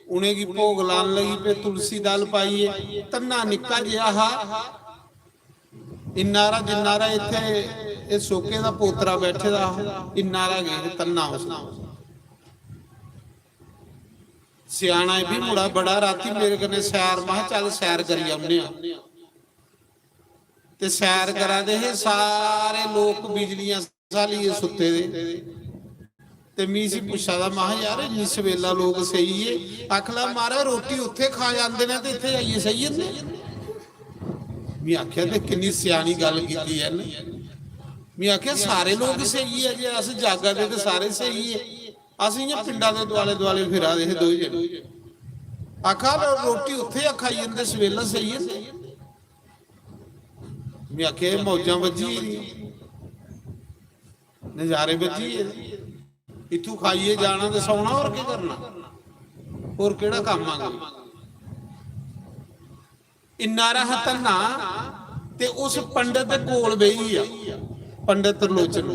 उन्हें की भोग लान लगी पे, तुलसी दल पाइए। तन्ना निक्का जिहा इन्नारा जिन्नारा इत्थे ये सोके दा पोतरा बैठे दा इन्नारा गए तन्ना उस सियाना भी मुड़ा बड़ा राती मेरे कने सैर, मैं चल सैर करी आउने आ। ते सैर करा दे सारे लोग बिजलियां सालिए सुते दे ते मी सी पुछा दा मैं यार इन्नी सवेला लोग सही है। आखला मारा रोटी उत्थे खा जांदे ने ते इत्थे आइए सही है। मैं आख्या ते किन्नी सियानी गल कीती है ना। मैं आख्या सारे लोग सही है, जे अस जागा दे ते सारे सही है, ਅਸੀਂ ਇਹ ਪਿੰਡਾਂ ਦੇ ਦੁਆਲੇ ਦੁਆਲੇ ਫਿਰਾ ਦੇ ਦੋ ਜਣੇ। ਆਖਾ ਰੋਟੀ ਉੱਥੇ ਖਾਈ ਜਾਂਦੇ ਸਵੇਲਾ ਸਹੀ ਹੈ। ਮੈਂ ਆਖਿਆ ਮੌਜਾਂ ਵੱਜੀ ਨਜ਼ਾਰੇ ਵੱਜੀ ਇਥੋਂ ਖਾਈਏ ਜਾਣਾ ਤੇ ਸੌਣਾ, ਹੋਰ ਕੀ ਕਰਨਾ, ਹੋਰ ਕਿਹੜਾ ਕੰਮ ਆ। ਇੰਨਾ ਰਾਹ ਤੰਨਾ ਤੇ ਉਸ ਪੰਡਤ ਦੇ ਕੋਲ ਬਈ ਆ पंडित त्रिलोचन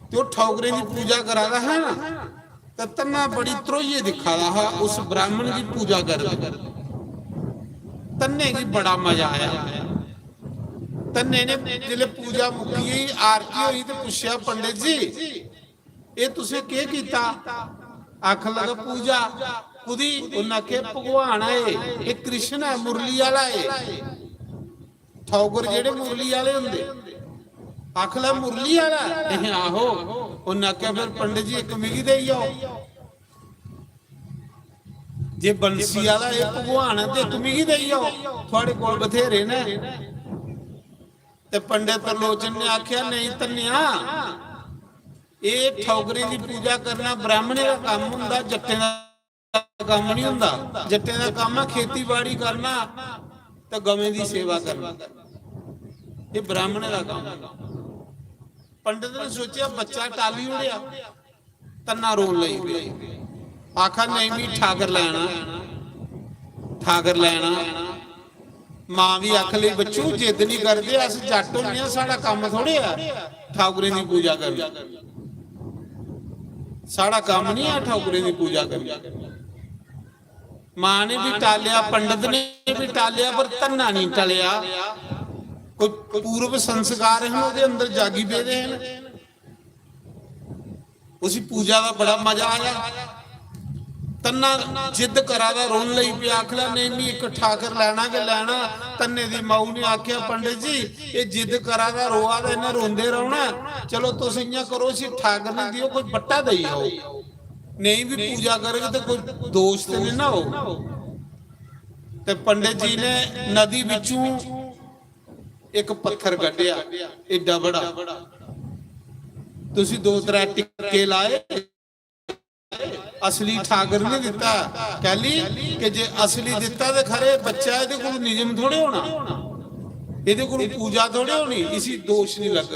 तो ठौगरे की पूजा करादा है ना, तो तन्ना बड़ी त्रोइये दिखा रहा उस ब्राह्मण की पूजा कर। तन्ने की बड़ा मजा आया। तन्ने ने जिले पूजा मुकी आरती हुई तो पूछा पंडित जी ये तुसे के कीता? आख लगा पूजा खुदी। उन्हें के भगवान है ये कृष्ण है मुरली वाला है। ठौगर जेड़े मुरली वाले होंदे आख ला मुरली वाला आहो। उन्हें आख्या फिर पंडित जी एक मिगी दे आओ, जे बंसी वाला ये भगवान है तो एक मिगी दे आओ, थोड़े कोल बथेरे ने। ते पंडित त्रिलोचन ने आख्या नहीं तन्निया ये ठौगरे की पूजा करना ब्राह्मणे का काम हुंदा, जट्टे का काम नहीं हुंदा। जट्टे का काम है खेतीबाड़ी करना ते गवें की सेवा करना, ये ब्राह्मणे का काम है। पंडित ने सोचा बच्चा टाली उड़िया, तन्ना रोन लई पिया। आखा नहीं भी ठाकर लैना, ठाकर लैना। मां भी आख ली बच्चू जिद नहीं करते, अस जट होने साडा काम थोड़े है ठाकुरे की पूजा करना, साडा काम नहीं है ठाकुरे की पूजा करना। मां ने भी टालिया, पंडित ने भी टालिया, पर तन्ना नहीं टलिया। कोई पूर्व संस्कार है ਉਹਦੇ अंदर जागी पे हैं। उसी पूजा का बड़ा मजा आया। तन्ना जिद करा दा रोन लई पिया। आखला नहीं नहीं एक ठाकर लैना के लैना। तन्ने दी माऊ ने आख्या पंडित जी ये जिद करा दा रोआ दा इन्हें रोंदे रहना, चलो तुम इयां करो सी ठाकर ने दियो कोई बट्टा दई आओ, नहीं भी पूजा करेगा तो कोई दोस्त नहीं ना हो। ते पंडित जी ने नदी विचों एक पत्थर कढ़िया एडा बड़ा। तुसी दो त्रै टिक्के लाए, असली ठाकर ने दिता। कह ली कि जे असली दिता तो खरे बच्चा ये कोल नियम थोड़े होना, ये कोल पूजा थोड़े होनी, इसी दोष नहीं लग।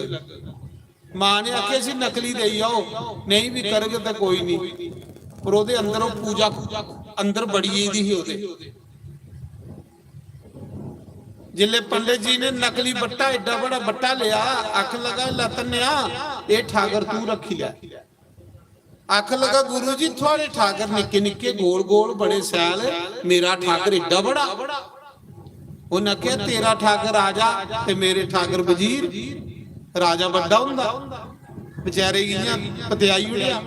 मां ने आखे असी नकली दे आओ, नहीं भी करोगे तो कोई नहीं, पर ओदे अंदर पूजा अंदर बड़ी दी ही ओदे। जिले पंडित जी ने नकली बट्टा एडा बड़ा बट्टा लिया, अख लगा लतन्या ये ठाकर तू रखी लिया। अख लगा गुरु जी थोड़े ठाकर निके निके गोल गोल बड़े सैल, मेरा ठाकर एडा बड़ा। उन्हें क्या तेरा ठाकर राजा ते मेरे ठाकर वजीर, राजा बड़ा हुंदा। बेचारे इयां पतियाई उड़िया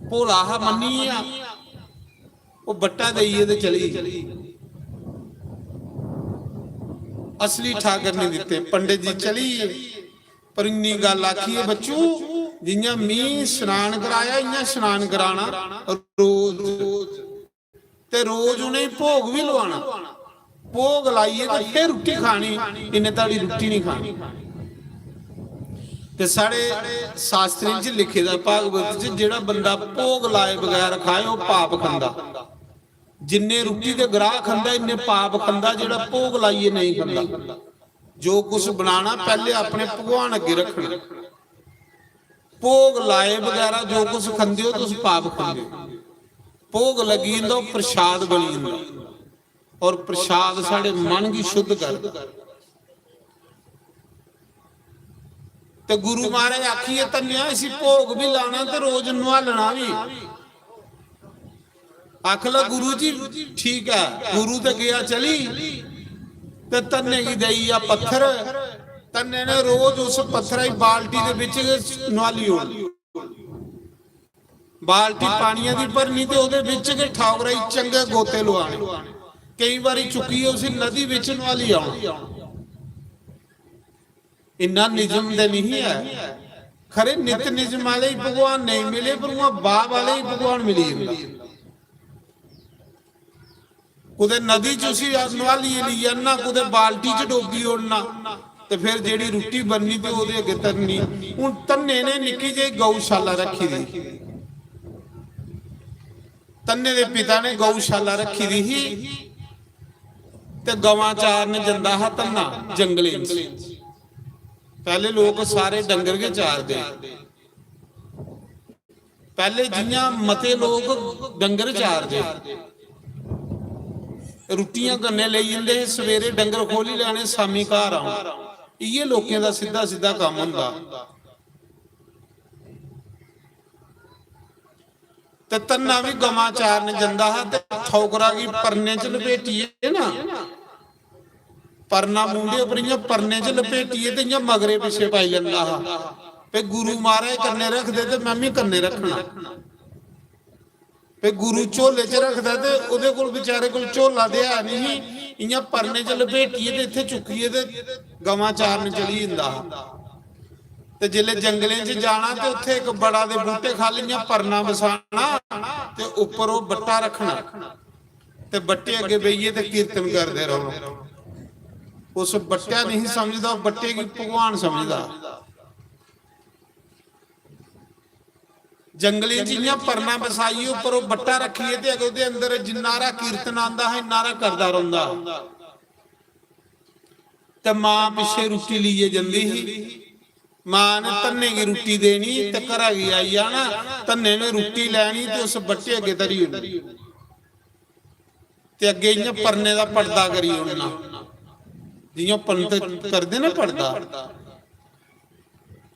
भोला हा मन्नी आ, वो बट्टा देइए ते चली। असली ठाकर ने दिते। पंडित जी चली पर इन्नी गल आखी है बच्चू जियां मीं स्नान कराया इयां स्नान कराना रोज ते रोज उन्हें भोग भी लवाना। भोग लाइए तो फिर रुट्टी खानी, इन्हें ताड़ी रुट्टी नहीं खानी। ते साढ़े शास्त्रें च लिखे दा भागवत च जेड़ा बंदा भोग लाए बगैर खाए वो पाप खंदा। जिन्ने रुट्टी दे ग्राह खंदा इन्ने पाप खंदा जेड़ा भोग लाइए नहीं खंदा। जो कुछ बनाना पहले अपने भगवान अगे रखना, भोग लाए बगैर जो कुछ खंदे हो तुम पाप खंदे हो। भोग लगी जंदा प्रसाद बनी जंदा, और प्रसाद साढ़े मन की शुद्ध करदा। ते गुरु महाराज आखिए तन्या इसी भोग भी लाना ते रोज नवालना भी। आखला गुरु जी ठीक है, गुरु ते गया चली ते तन्ने की दई आ पत्थर। तन्ने ने रोज उस पत्थर की बाल्टी दे विच नवाली होनी, बाल्टी पानिया दी भरनी ते ओदे विच के ठाकरा चंगे गोते लवाने। कई बारी चुकी उस नदी विच नवाली आउणा। इन्ना निजम दे नहीं है। खरे नित निजम वाले ही भगवान नहीं मिले, पर वहां बाह वाले ही भगवान मिली जांदा। कुदे नदी च उसी नवाली ली जाना, कुदे बाल्टी च डोबी ओड़ना, ते फिर जेड़ी रुट्टी बननी ते ओदे अगे तरनी। हुण तन्ने ने निक्की जी गौशाला रखी दी। तन्ने दे पिता ने गौशाला रखी दी ही ते गवां चारन जंदा हा तन्ना जंगले च। पहले लोग सारे डंगर के चारदे, पहले जियां मते लोग डंगर चारदे, रुट्टियां कन्ने ले जांदे, सवेरे डंगर खोली लैने शामी घर आउणा। ਇਹ ਲੋਕਾਂ ਦਾ ਸਿੱਧਾ ਸਿੱਧਾ ਕੰਮ ਹੁੰਦਾ। ਤੇ ਤੰਨਾ ਵੀ ਗਵਾਂ ਚਾਰਨ ਜਾਂਦਾ ਹੈ ਤੇ ਠੌਕਰਾ ਕੀ ਪਰਨੇ ਚ ਲਪੇਟੀਏ ਨਾ, ਪਰਨਾ ਮੁੰਡੇ ਉਪਰੀਆਂ ਪਰਨੇ ਚ ਲਪੇਟੀਏ ਤੇ ਜਾਂ ਮਗਰੇ ਪਿੱਛੇ ਪਾਈ ਜਾਂਦਾ ਹਾ ਤੇ ਗੁਰੂ ਮਹਾਰਾਜ ਕੰਨੇ ਰੱਖਦੇ ਤੇ ਮੈਂ ਵੀ ਕੰਨੇ ਰੱਖਣਾ। ਤੇ ਗੁਰੂ ਝੋਲੇ ਚ ਰੱਖਦਾ ਤੇ ਉਹਦੇ ਕੋਲ ਵਿਚਾਰੇ ਕੋਲ ਝੋਲਾ ਤੇ ਹੈ ਨਹੀਂ, ਇਆਂ ਪਰਨੇ ਚ ਲਪੇਟੀਏ ਤੇ ਇੱਥੇ ਚੁੱਕੀਏ ਤੇ ਗਵਾਂ ਚਾਰਨ ਚਲੀ ਜਾਂਦਾ। ਤੇ ਜਿਲੇ ਜੰਗਲੇ ਚ ਜਾਣਾ ਤੇ ਉੱਥੇ ਇੱਕ ਬੜਾ ਦੇ ਬੂਟੇ ਖਾਲੀਆਂ ਪਰਨਾ ਵਸਾਣਾ ਤੇ ਉੱਪਰ ਉਹ ਬੱਟਾ ਰੱਖਣਾ ਤੇ ਬੱਟੇ ਅੱਗੇ ਬਈਏ ਤੇ ਕੀਰਤਨ ਕਰਦੇ ਰਹੋ। ਉਸ ਬੱਟਿਆ ਨਹੀਂ ਸਮਝਦਾ, ਬੱਟੇ ਕੀ ਭਗਵਾਨ ਸਮਝਦਾ। ਜੰਗਲੀ ਜੀਆਂ ਪਰਨਾ ਵਸਾਈਏ ਉੱਪਰ ਉਹ ਬੱਟਾ ਰੱਖੀਏ ਤੇ ਅਗੇ ਉਹਦੇ ਅੰਦਰ ਜਿੰਨਾਰਾ ਕੀਰਤਨ ਆਂਦਾ ਹੈ ਨਾਰਾ ਕਰਦਾ ਰਹਿੰਦਾ। ਤੇ ਮਾਂ ਪਿੱਛੇ ਰੋਟੀ ਲਈਏ ਜਾਂਦੀ ਸੀ, ਮਾਂ ਨੇ ਧੰਨੇ ਕੀ ਰੋਟੀ ਦੇਣੀ ਤੇ ਘਰਾਂ ਗਈ ਆਈ ਆ ਨਾ, ਧੰਨੇ ਨੇ ਰੋਟੀ ਲੈਣੀ ਤੇ ਉਸ ਬੱਟੇ ਅੱਗੇ ਧਰੀ ਹੁੰਦੀ ਤੇ ਅੱਗੇ ਇਆਂ ਪਰਨੇ ਦਾ ਪਰਦਾ ਕਰੀ ਉਹਨਾਂ ਜਿਉਂ ਪੰਤ ਕਰਦੇ ਨਾ ਪਰਦਾ,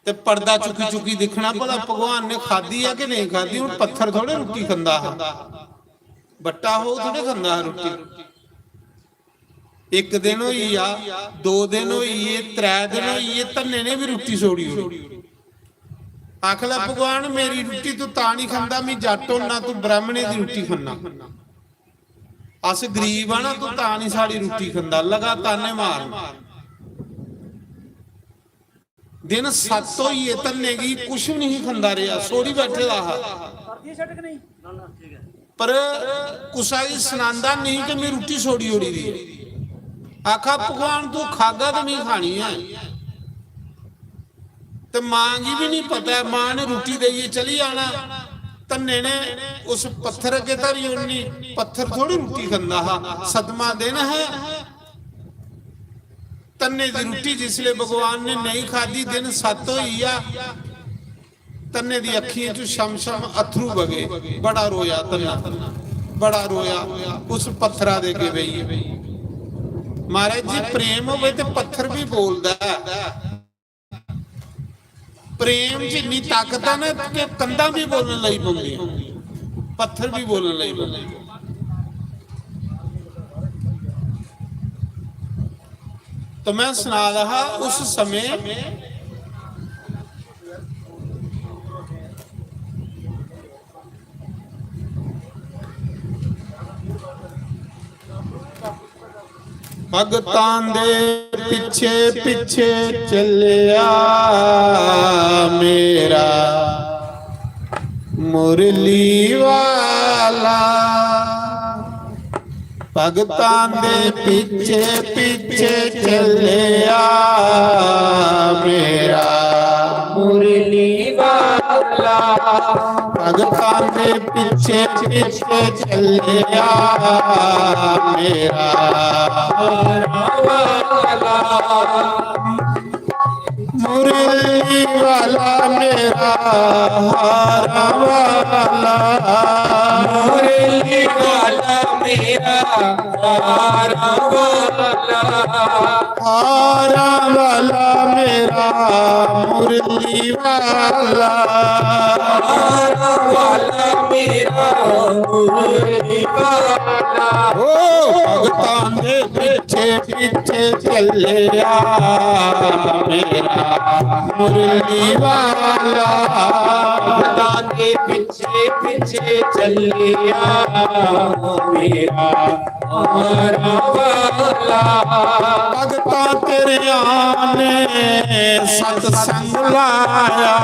ਤੇ ਪਰਦਾ ਚੁੱਕੀ ਚੁੱਕੀ ਦਿਖਣਾ ਭਲਾ ਭਗਵਾਨ ਨੇ ਖਾਧੀ ਆ ਕਿ ਨਹੀਂ ਖਾਧੀ। ਹੁਣ ਪੱਥਰ ਥੋੜੇ ਰੋਟੀ ਖਾਂਦਾ ਹੈ, ਬੱਟਾ ਹੋ ਥੋੜੇ ਖਾਂਦਾ ਹੈ ਰੋਟੀ। ਇੱਕ ਦਿਨ ਹੋਈ ਆ, 2 ਦਿਨ ਹੋਈ ਏ, 3 ਦਿਨ ਹੋਈ ਏ, ਧੰਨੇ ਨੇ ਵੀ ਰੋਟੀ ਛੋੜੀ ਹੋਈ। ਆਖਲਾ ਭਗਵਾਨ ਮੇਰੀ ਰੋਟੀ ਤੂੰ ਤਾਂ ਨਹੀਂ ਖਾਂਦਾ, ਮੈਂ ਜੱਟ ਹੋਣਾ ਤੂੰ ਬ੍ਰਾਹਮਣੇ ਦੀ ਰੋਟੀ ਖਾਣਾ, ਅਸ ਗਰੀਬ ਆ ਨਾ ਤੂੰ ਤਾਂ ਨਹੀਂ ਸਾਡੀ ਰੋਟੀ ਖਾਂਦਾ। ਲਗਾ ਤਾਨੇ ਮਾਰ ਦਿਨ 7 ਹੋਈ ਏ, ਧੰਨੇ ਕੀ ਕੁਛ ਵੀ ਨਹੀਂ ਖਾਂਦਾ ਰਿਹਾ, ਸੋੜੀ ਬੈਠੇ ਦਾ। ਪਰ ਕੁਸਾ ਹੀ ਸੁਣਾਂਦਾ ਨਹੀਂ ਕਿ ਮੈਂ ਰੋਟੀ ਛੋੜੀ ਹੋੜੀ ਦੀ। ਆਖਾ ਭਗਵਾਨ ਤੂੰ ਖਾਗਾ ਤਾਂ ਨਹੀਂ ਖਾਣੀ ਹੈ। ਤੇ ਮਾਂ ਕੀ ਵੀ ਨਹੀਂ ਪਤਾ, ਮਾਂ ਨੇ ਰੋਟੀ ਦੇਈਏ ਚਲੀ ਆਣਾ। ਧੰਨੇ ਨੇ ਉਸ ਪੱਥਰ ਅੱਗੇ ਧਰੀ ਹੋਣੀ, ਪੱਥਰ ਥੋੜੀ ਰੋਟੀ ਖਾਂਦਾ ਹਾ। 7ਵਾਂ ਦਿਨ ਹੈ, ਧੰਨੇ ਦੀ ਰੋਟੀ ਜਿਸਲੇ ਭਗਵਾਨ ਨੇ ਨਹੀਂ ਖਾਧੀ, ਦਿਨ 7 ਹੋਈ ਆ। ਧੰਨੇ ਦੀ ਅੱਖੀਆਂ ਚੋਂ ਸ਼ਮ ਸ਼ਮ ਅਥਰੂ ਵਗੇ, ਬੜਾ ਰੋਇਆ ਧੰਨਾ, ਬੜਾ ਰੋਇਆ। ਉਸ ਪੱਥਰਾਂ ਦੇ ਅੱਗੇ ਬਈ ਮਹਾਰਾਜ ਜੀ ਪ੍ਰੇਮ ਹੋਵੇ ਤੇ ਪੱਥਰ ਵੀ ਬੋਲਦਾ। ਪ੍ਰੇਮ ਚ ਇੰਨੀ ਤਾਕਤ ਹੈ ਨਾ ਕਿ ਕੰਧਾਂ ਵੀ ਬੋਲਣ ਲਈ ਪੈਂਦੀਆਂ, ਪੱਥਰ ਵੀ ਬੋਲਣ ਲਈ ਪੈਂਦੇ। तो मैं सुना रहा उस समय भगतां दे पिछे पिछे चलिया मेरा मुरली वाला। भगतां दे पिछे पिछे चलिया मेरा मुरली वाला। भगतां दे पिछे पिछे चलिया मेरा वाला। मुरली वाला मेरा हारा वाला। मुरली वाला मेरा हारा वाला। हारा वाला मेरा मुरली वाला। हारा वाला मेरा मुरली वाला। ओ भगतां दे पिछे पिछे चलिया मेरा मुरली वाला। भगतां दे पिछे पिछे चलिया मेरा हारा वाला। भगतां तेरे आने सतसंग लाया।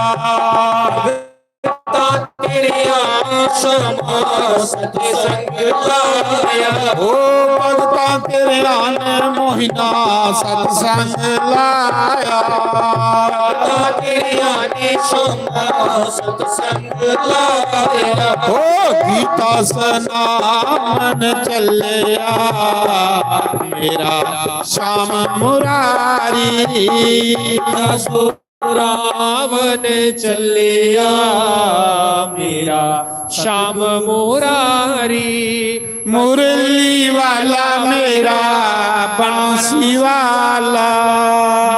तेरे आसमा सतसंग लाया। ओ भगता तेरे आने मोहिना सतसंग लाया। तेरे आने सोना सतसंग लाया। ओ गीता सनामन चलिया मेरा श्याम मुरारी। ਰਾਵਨ ਚੱਲਿਆ ਮੇਰਾ ਸ਼ਾਮ ਮੁਰਾਰੀ ਮੁਰਲੀ ਵਾਲਾ ਮੇਰਾ ਬੰਸੀ ਵਾਲਾ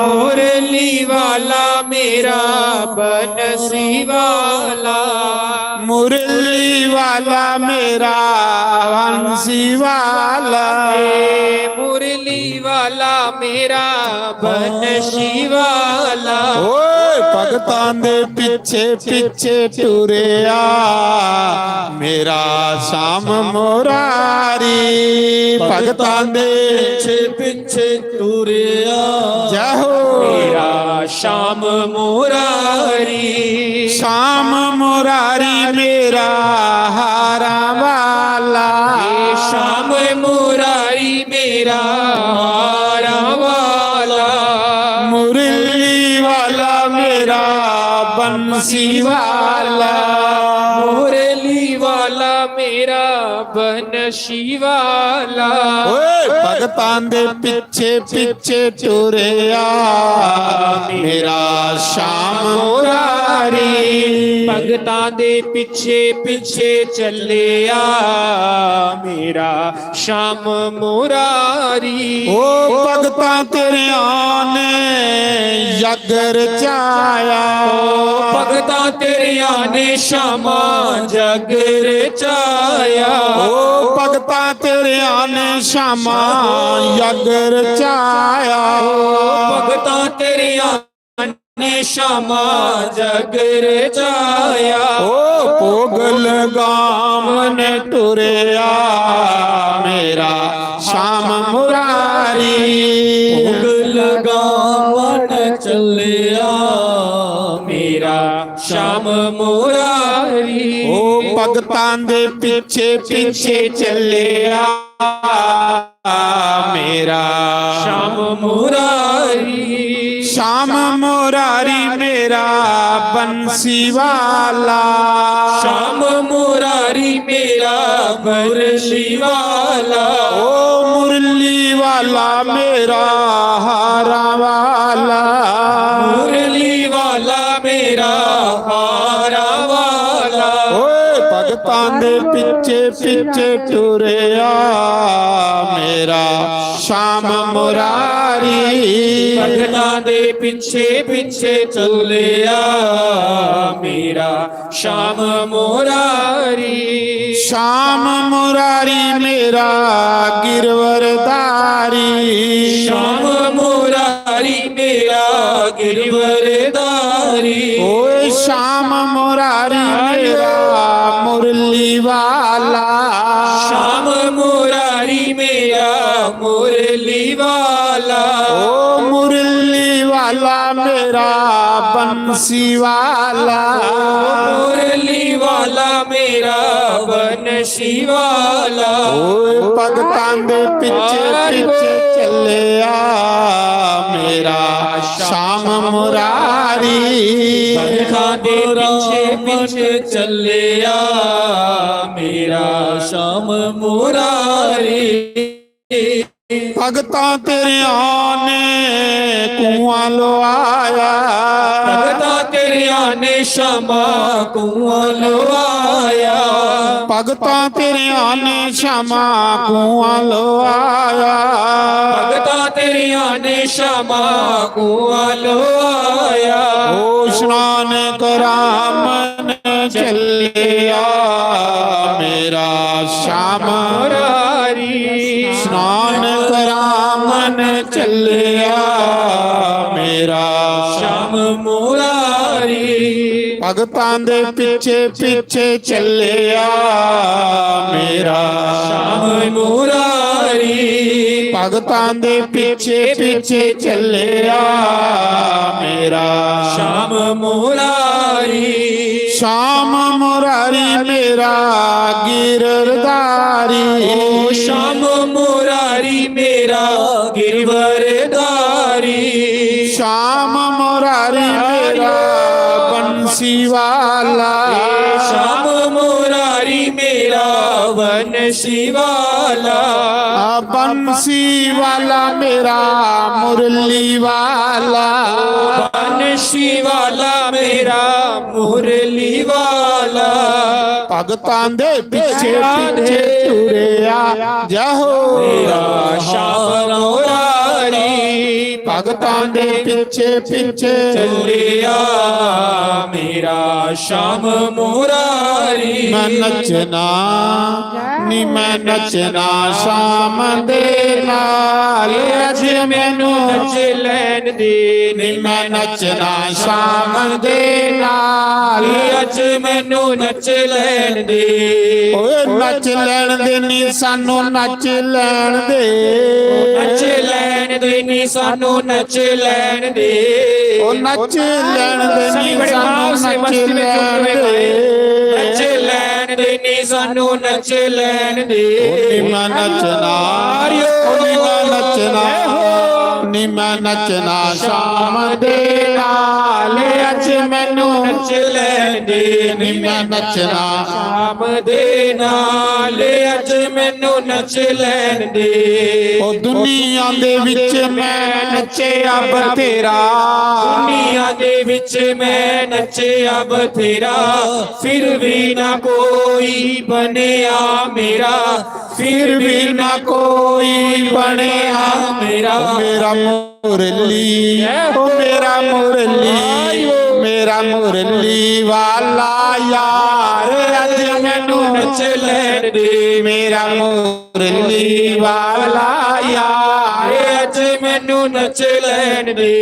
ਮੁਰਲੀ ਵਾਲਾ ਮੇਰਾ ਬਨਸੀ ਵਾਲਾ ਮੁਰਲੀ ਵਾਲਾ ਮੇਰਾ ਬੰਸੀ ਵਾਲਾ ਮੁਰਲੀ ਵਾਲਾ ਮੇਰਾ ਬਨਸੀ ਵਾਲਾ ਓਏ ਭਗਤਾਂ ਦੇ ਪਿੱਛੇ ਪਿੱਛੇ ਟੁਰਿਆ ਮੇਰਾ ਸ਼ਾਮ ਮੁਰਾਰੀ ਭਗਤਾਂ ਦੇ ਪਿੱਛੇ ਪਿੱਛੇ ਤੁਰਿਆ ਜੈ ਹੋ ਮੇਰਾ ਸ਼ਾਮ ਮੁਰਾਰੀ ਸ਼ਾਮ ਮੁਰਾਰੀ ਮੇਰਾ ਹਾਰਾਂ ਵਾਲਾ ਸ਼ਾਮ ਮੁਰਾਰੀ ਮੇਰਾ ਹਾਰਾਂ ਵਾਲਾ ਮੁਰਲੀ ਵਾਲਾ ਮੇਰਾ ਬੰਸੀ ਵਾਲਾ ਮੁਰਲੀ ਵਾਲਾ ਮੇਰਾ ਬਨਸ਼ੀ ਵਾਲਾ ਓਏ ਭਗਤਾਂ ਦੇ ਪਿੱਛੇ ਪਿੱਛੇ ਟੁਰਿਆ ਮੇਰਾ ਸ਼ਾਮ ਮੁਰਾਰੀ ਭਗਤਾਂ ਦੇ ਪਿੱਛੇ ਪਿੱਛੇ ਚੱਲਿਆ ਮੇਰਾ ਸ਼ਾਮ ਮੁਰਾਰੀ ਓ ਭਗਤਾਂ ਤੇਰਿਆਂ ਨੇ ਯੱਗ ਰਚਾਇਆ ਭਗਤਾਂ ਤੇਰਿਆਂ ਨੇ ਸ਼ਾਮਾ ਜਗ ਰਚਾਇਆ ਓ ਭਗਤਾਂ ਤੇਰਿਆਂ ਨੇ ਸ਼ਾਮਾ ਯੱਗ ਰਚਾਇਆ ਭਗਤਾਂ ਤੇਰਿਆਂ ਨੇ ਸ਼ਾਮਾ ਜਗ ਰਚਾਇਆ ਓ ਭੋਗ ਲਗਾਵਨ ਟੁਰਿਆ ਮੇਰਾ ਸ਼ਾਮ ਮੁਰਾਰੀ ਭੋਗ ਲਗਾਵਣ ਚੱਲਿਆ ਮੇਰਾ ਸ਼ਾਮ ਮੁਰਾਰੀ ਓ ਭਗਤਾਂ ਦੇ ਪਿੱਛੇ ਪਿੱਛੇ ਚੱਲਿਆ ਮੇਰਾ ਸ਼ਾਮ ਮੁਰਾਰੀ ਸ਼ਾਮ ਮੁਰਾਰੀ ਮੇਰਾ ਬੰਸੀ ਵਾਲਾ ਸ਼ਾਮ ਮੁਰਾਰੀ ਮੇਰਾ ਮੁਰਲੀ ਵਾਲਾ ਓ ਮੁਰਲੀ ਵਾਲਾ ਮੇਰਾ ਹਾਰਾਂ ਵਾਲਾ ਮੁਰਲੀ ਵਾਲਾ ਮੇਰਾ ਹਾਰਾਂ ਵਾਲਾ ਓਏ ਭਗਤਾਂ ਦੇ ਪਿੱਛੇ ਪਿੱਛੇ ਟੁਰਿਆ ਮੇਰਾ ਸ਼ਾਮ ਮੁਰਾਰੀ ਭਗਤਾਂ ਦੇ ਪਿੱਛੇ ਪਿੱਛੇ ਚੱਲਿਆ ਮੇਰਾ ਸ਼ਾਮ ਮੁਰਾਰੀ ਸ਼ਾਮ ਮੁਰਾਰੀ ਮੇਰਾ ਗਿਰਵਰਦਾਰੀ ਸ਼ਾਮ ਮੁਰਾਰੀ ਮੇਰਾ ਗਿਰਵਰਦਾਰੀ ਓਏ ਸ਼ਾਮ ਮੁਰਾਰੀ ਮੇਰਾ ਮੁਰਲੀ ਵਾਲਾ ਸ਼ਾਮ ਮੁਰਾਰੀ ਮੇਰਾ ਮੁਰਲੀ ਵਾਲਾ ਓ ਮੁਰਲੀ ਵਾਲਾ ਮੇਰਾ ਬੰਸੀ ਵਾਲਾ ਮੁਰਲੀ ਵਾਲਾ ਮੇਰਾ ਬਨਸ਼ੀ ਵਾਲਾ ਓਏ ਭਗਤਾਂ ਦੇ ਪਿੱਛੇ ਪਿੱਛੇ ਚੱਲਿਆ ਮੇਰਾ ਸ਼ਾਮ ਮੁਰਾਰੀ ਭਗਤਾਂ ਦੇ ਪਿੱਛੇ ਪਿੱਛੇ ਚੱਲਿਆ ਮੇਰਾ ਸ਼ਾਮ ਮੁਰਾਰੀ ਭਗਤਾਂ ਤੇਰਿਆਂ ਨੇ ਕੂਆਂ ਲਵਾਇਆ ਭਗਤਾਂ ਤੇਰਿਆਂ ਨੇ ਸ਼ਾਮਾ ਕੂਆਂ ਲਵਾਇਆ ਭਗਤਾਂ ਤੇਰਿਆਂ ਨੇ ਸ਼ਾਮਾ ਕੂਆਂ ਲਵਾਇਆ ਭਗਤਾਂ ਤੇਰਿਆਂ ਨੇ ਸ਼ਾਮਾ ਕੂਆਂ ਲਵਾਇਆ ਓ ਇਸ਼ਨਾਨ ਕਰਾਮਨ ਚੱਲਿਆ ਮੇਰਾ ਸ਼ਾਮ ਮੁਰਾਰੀ ਇਸ਼ਨਾਨ ਕਰਾਮਨ ਚੱਲਿਆ ਮੇਰਾ ਸ਼ਾਮ ਮੁਰਾਰੀ ਭਗਤਾਂ ਦੇ ਪਿੱਛੇ ਪਿੱਛੇ ਚੱਲਿਆ ਮੇਰਾ ਸ਼ਾਮ ਮੁਰਾਰੀ ਭਗਤਾਂ ਦੇ ਪਿੱਛੇ ਪਿੱਛੇ ਚੱਲਿਆ ਮੇਰਾ ਸ਼ਾਮ ਮੁਰਾਰੀ ਸ਼ਾਮ ਮੁਰਾਰੀ ਮੇਰਾ ਗਿਰਦਾਰੀ ਓ ਸ਼ਾਮ ਮੁਰਾਰੀ ਮੇਰਾ ਗਿਰਵਰਦਾਰੀ ਸ਼ਾਮ ਮੁਰਾਰੀ ਮੇਰਾ ਬੰਸੀ ਵਾਲਾ ਸ਼ਾਮ ਮੁਰਾਰੀ मेरा बंसी वाला। बंसी वाला मेरा मुरली वाला, बंसी वाला मेरा मुरली वाला। भगतां दे पिछे पिछे टुरिया जहो मेरा श्याम मुरारी। भगतां दे पिछे पिछे चलिया मेरा श्याम मुरारी। मैं नचना नी मैं नचना शाम दे नाल, अज मैनू नच लैन दे नी मैं नचना शाम दे नाल। अज मैनू नच लैन दे। ਓਏ ਨੱਚ ਲੈਣ ਦੇ ਨੀ ਸਾਨੂੰ ਨੱਚ ਲੈਣ ਦੇ, नच लैन दे नी सानू नच लैन दे। ਉਹ ਨੱਚ ਲੈਣ ਦੇ सभी नी बड़े भाव ਸਾਨੂੰ से ਨੱਚ मस्ती में ਲੈਣ झूमते ਦੇ। हुए नच लैन दे नी सानू नच लैन दे। ਨੀ ਮੈਂ ਨੱਚਣਾ ਨੀ ਮੈਂ ਨੱਚਣਾ ਨੀ ਮੈਂ ਨੱਚਣਾ ਸ਼ਾਮ ਦੇ ਨਾਲ, ਅੱਜ ਮੈਨੂੰ नच लैन दे ਨੀ ਮੈਂ ਨੱਚਣਾ शाम दे नाल, अज मैनू नच लैन दे। ਉਹ ਦੁਨੀਆ ਦੇ ਵਿੱਚ ਮੈਂ ਨੱਚਿਆ ਬਥੇਰਾ, दुनिया दे विच मैं नचिया बथेरा, फिर भी ना कोई बनिया मेरा। ਫਿਰ ਵੀ ਨਾ ਕੋਈ ਬਣਿਆ मेरा ਮੇਰਾ ਮੁਰਲੀ, ਉਹ ਮੇਰਾ ਮੁਰਲੀ, ਮੇਰਾ ਮੁਰਲੀ ਵਾਲਾ ਯਾਰ, ਅੱਜ ਮੈਨੂੰ नच लैन दे। ਮੇਰਾ ਮੁਰਲੀ ਵਾਲਾ ਯਾਰ, अज मैनू नच लैन दे।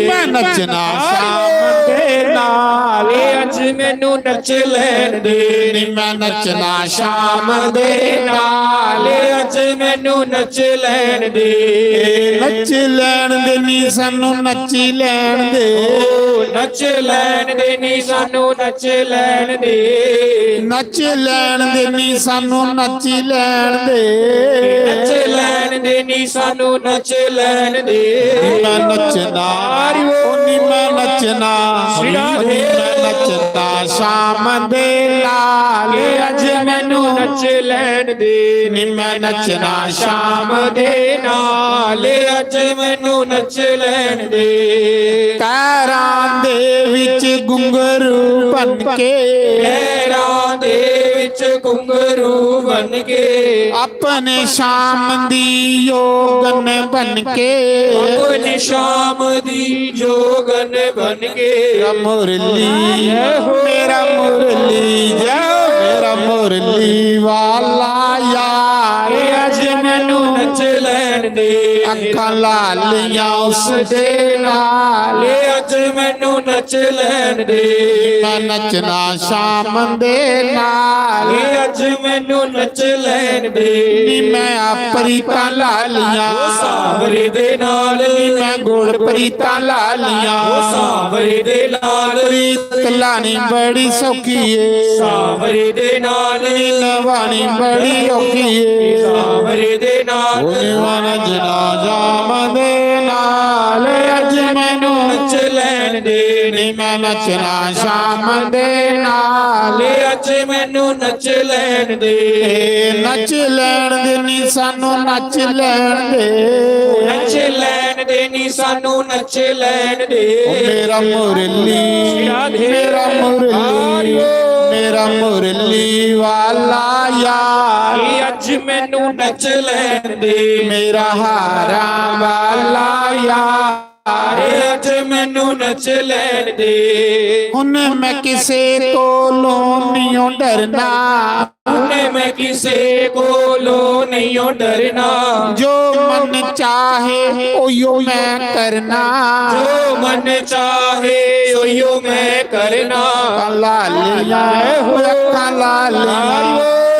ਮੈਂ ਨੱਚਣਾ ਸ਼ਾਮ ਦੇ ਨਾਲ, अज मैनू नच लैन दे। ਨੀ ਮੈਂ ਨੱਚਣਾ ਸ਼ਾਮ ਦੇ ਨਾਲ, अज मैनू नच लैन दे। ਨੱਚ ਲੈਣ ਦੇ ਨੀ ਸਾਨੂੰ ਨੱਚ ਲੈਣ ਦੇ, नच लैन दे नी सानू नच लैन दे। ਨੱਚ ਲੈਣ ਦੇ ਨੀ ਸਾਨੂੰ ਨੱਚ ਲੈਣ ਦੇ, नच लैन दे नी सानू नच लैन दे। ਨੀ ਮੈਂ ਨੱਚਣਾ ਉਹ ਨੀ ਮੈਂ ਨੱਚਣਾ ਨੀ ਮੈਂ ਨੱਚਦਾ ਸ਼ਾਮ ਦੇ ਨਾਲ, ਅੱਜ ਮੈਨੂੰ नच लैन दे। ਨੀ ਮੈਂ ਨੱਚਣਾ ਸ਼ਾਮ दे नाल, अज मैनू नच लैन दे। ਪੈਰਾਂ ਦੇ ਵਿੱਚ ਗੁੰਗਰੂ ਬਣ ਕੇ, पैरां दे विच घुंघरू बन के, ਆਪਣੇ ਸ਼ਾਮ ਦੀ ਯੋਗਨ ਬਣ ਕੇ, अपनी शाम दी जोगन बन के। ਮੇਰਾ ਮੁਰਲੀ ਮੇਰਾ ਮੁਰਲੀ ਜਾ ਮੇਰਾ ਮੁਰਲੀ ਵਾਲਾ ਯਾਰ, ਅੱਜ ਮੈਨੂੰ नच लैन दे। ਅੱਖਾਂ ਲਾਲੀਆਂ ਉਸ ਦੇ ਨਾਲ, अज मैनू नच लैन दे। ਮੈਂ ਨੱਚਣਾ ਸ਼ਾਮ ਦੇ ਨਾਲ, अज मैनू नच लैन दे। ਨੀ ਮੈਂ ਆਪਰੀਤਾਂ ਲਾਲੀਆਂ, सावरे दे नाल ਨੀ ਮੈਂ ਗੁੜ ਪ੍ਰੀਤਾਂ ਲਾਲੀਆਂ, सावरे दे नाल ਪ੍ਰੀਤ ਲਾਣੀ ਬੜੀ ਸੌਖੀ ਏ, सावरे दे नाल ਨਵਾਣੀ ਬੜੀ ਔਖੀ ਏ, सावरे दे नाल ਉਹਨੇ ਵਨ ਜਨਾ ਜਾਮ ਦੇ ਨਾਲ, ਅੱਜ ਮੈਨੂੰ नच लैन दे। ਨੀ ਮੈਂ ਨੱਚਣਾ ਸ਼ਾਮ ਦੇ ਨਾਲ, अज मैनू नच लैन दे। ਨੱਚ ਲੈਣ ਦੇ ਨੀ ਸਾਨੂੰ ਨੱਚ ਲੈਣ ਦੇ, नच लैन दे नी सानू नच लैन दे। ਉਹ ਮੇਰਾ ਮੁਰਲੀ ਮੇਰਾ ਮੁਰਲੀ ਮੇਰਾ ਮੁਰਲੀ ਵਾਲਾ ਯਾਰ, अज मैनू नच लैन दे। ਮੇਰਾ ਹਾਰਾਂ ਵਾਲਾ ਯਾਰ, अज मैनू नच लैन दे। ਹੁਣ ਮੈਂ ਕਿਸੇ ਕੋਲੋਂ ਨਹੀਂ ਡਰਨਾ, मैं किसे कोलों नहीं डरना। ਜੋ ਮਨ ਚਾਹੇ ਉਹੀਓ ਮੈਂ ਕਰਨਾ, जो मन चाहे ओयो मैं करना। ਅੱਖਾਂ ਲਾਲੀਆਂ ਅੱਖਾਂ ਲਾਲੀਆਂ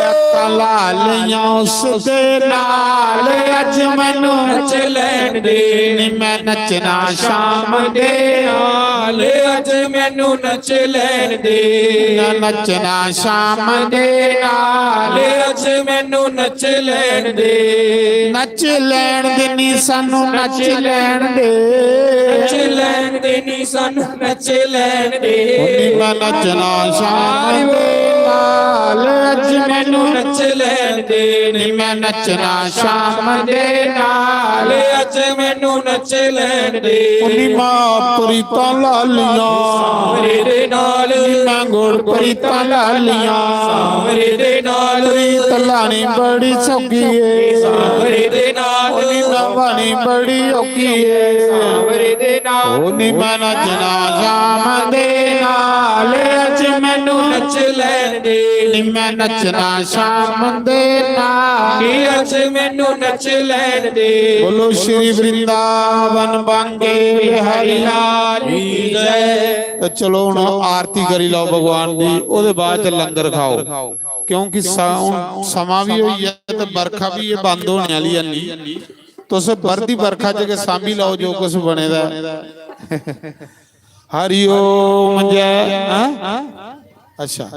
ਅੱਖਾਂ ਲਾਲੀਆਂ ਉਸ ਦੇ ਨਾਲ, ਅੱਜ ਮੈਨੂੰ नच लैन दे। ਨੀ ਮੈਂ ਨੱਚਣਾ ਸ਼ਾਮ ਦੇ नाल अज मैनू नच लैन दे। ਨਾ ਨੱਚਣਾ ਸ਼ਾਮ ਦੇ ਨਾਲ, अज मैनू नच लैन दे। ਨੱਚ ਲੈਣ ਦੇ ਨੀ ਸਾਨੂੰ ਨੱਚ ਲੈਣ ਦੇ, नच लैन दे नी सानू नच लैन दे। ਨੀ ਮੈਂ ਨੱਚਣਾ ਸ਼ਾਮ ਦੇ ਨਾਲ, ਅੱਜ ਲੈਣ ਦੇ ਨੀ ਮੈਂ ਨੱਚਣਾ ਸ਼ਾਮ ਦੇ ਨਾਲ। ਅੱਜ ਮੈਨੂੰ ਨੱਚ ਲੈਣ ਦੇ ਨੀ ਮਾਂ ਪ੍ਰੀਤਾਂ ਲਾਲੀਆਂ ਸਾਵਰੇ ਦੇ ਨਾਲ ਨੀ ਮੈਂ ਗੁੜ ਪ੍ਰੀਤਾਂ ਲਾਲੀਆਂ ਸਾਵਰੇ ਦੇ ਨਾਲ ਪ੍ਰੀਤ ਲਾਣੀ ਬੜੀ ਸੌਖੀ ਏ ਸਾਵਰੇ ਦੇ ਨਾਲ ਨੀ ਨਵਾਣੀ ਬੜੀ ਔਖੀ ਏ ਸਾਵਰੇ ਦੇ ਨਾਲ ਨੀ ਮੈਂ ਨੱਚਣਾ ਸ਼ਾਮ ਦੇ ਨਾਲ। ਅੱਜ ਮੈਨੂੰ ਨੱਚ ਲੈਣ ਦੇ ਨੀ ਮੈਂ ਨੱਚਣਾ ਸ਼ਾਮ ਦੇ ਨਾਲ। ਅੱਜ ਮੈਨੂੰ ਨੱਚ ਲੈਣ ਦੇ ਬੋਲੋ ਸ਼੍ਰੀ ਵਰਿੰਦਾਵਨ ਬਾਂਗੇ ਹਰਿ ਲਾਲ ਕੀ ਜੈ। ਤੇ ਚਲੋ ਹੁਣ ਆਰਤੀ ਕਰੀ ਲਓ ਭਗਵਾਨ ਦੀ, ਉਹਦੇ ਬਾਅਦ ਚ ਲੰਗਰ ਖਾਓ, ਕਿਉਂਕਿ ਸਮਾਂ ਵੀ ਹੋਈ ਹੈ ਤੇ ਬਰਖਾ ਵੀ ਇਹ ਬੰਦ ਹੋਣ ਵਾਲੀ ਹੈ। ਨਹੀਂ ਤੁਸੀਂ ਵਰਦੀ ਬਰਖਾ ਚ ਕੇ ਸਾਂਭੀ ਲਓ ਜੋ ਕੁਝ ਬਣੇਦਾ। ਹਰੀ ਓਮ ਜੈ। ਅੱਛਾ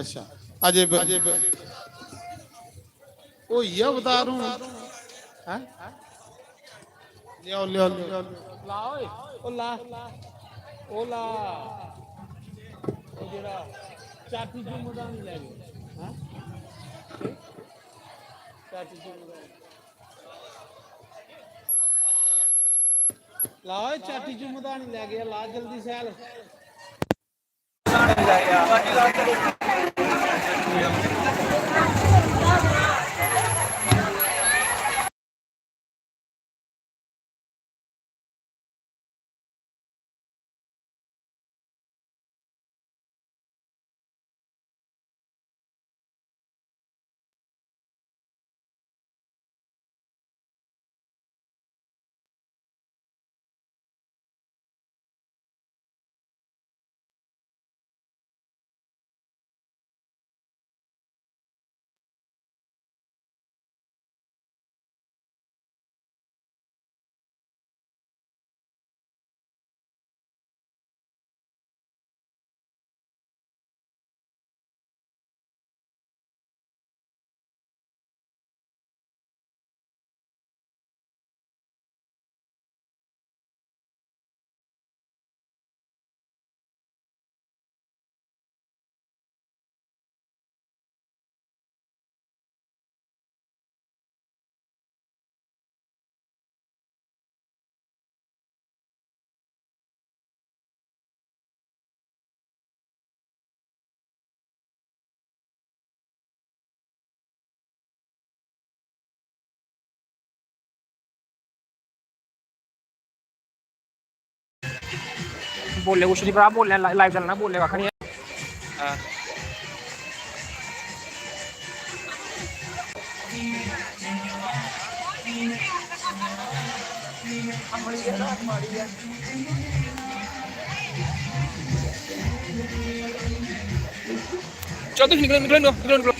ਅਜੇ ਉਹ ਇਹ ਅਵਤਾਰ ਹੁਣ ਹੈ। ਲਿਆਓ ਲਿਆਓ ਲਾ ਓਏ ਉਹ ਲਾ ਉਹ ਲਾ ਉਹ ਜਿਹੜਾ ਚਾਟੀ ਜੀ ਮੁੰਡਾ ਨਹੀਂ ਲੈ ਗਿਆ ਹੈ ਚਾਟੀ ਜੀ ਮੁੰਡਾ ਲਾ ਓਏ ਚਾਟੀ ਜੀ ਮੁੰਡਾ ਨਹੀਂ ਲੈ ਗਿਆ ਲਾ ਜਲਦੀ ਸੈਲ बोले कुछ नहीं, आप बोलना लाइव चलना, बोले कख नहीं। चलो तो निकलो निकलो निकलो निकलो।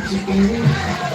Chicken.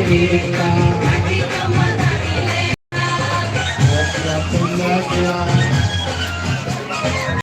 ਵੇਖਾ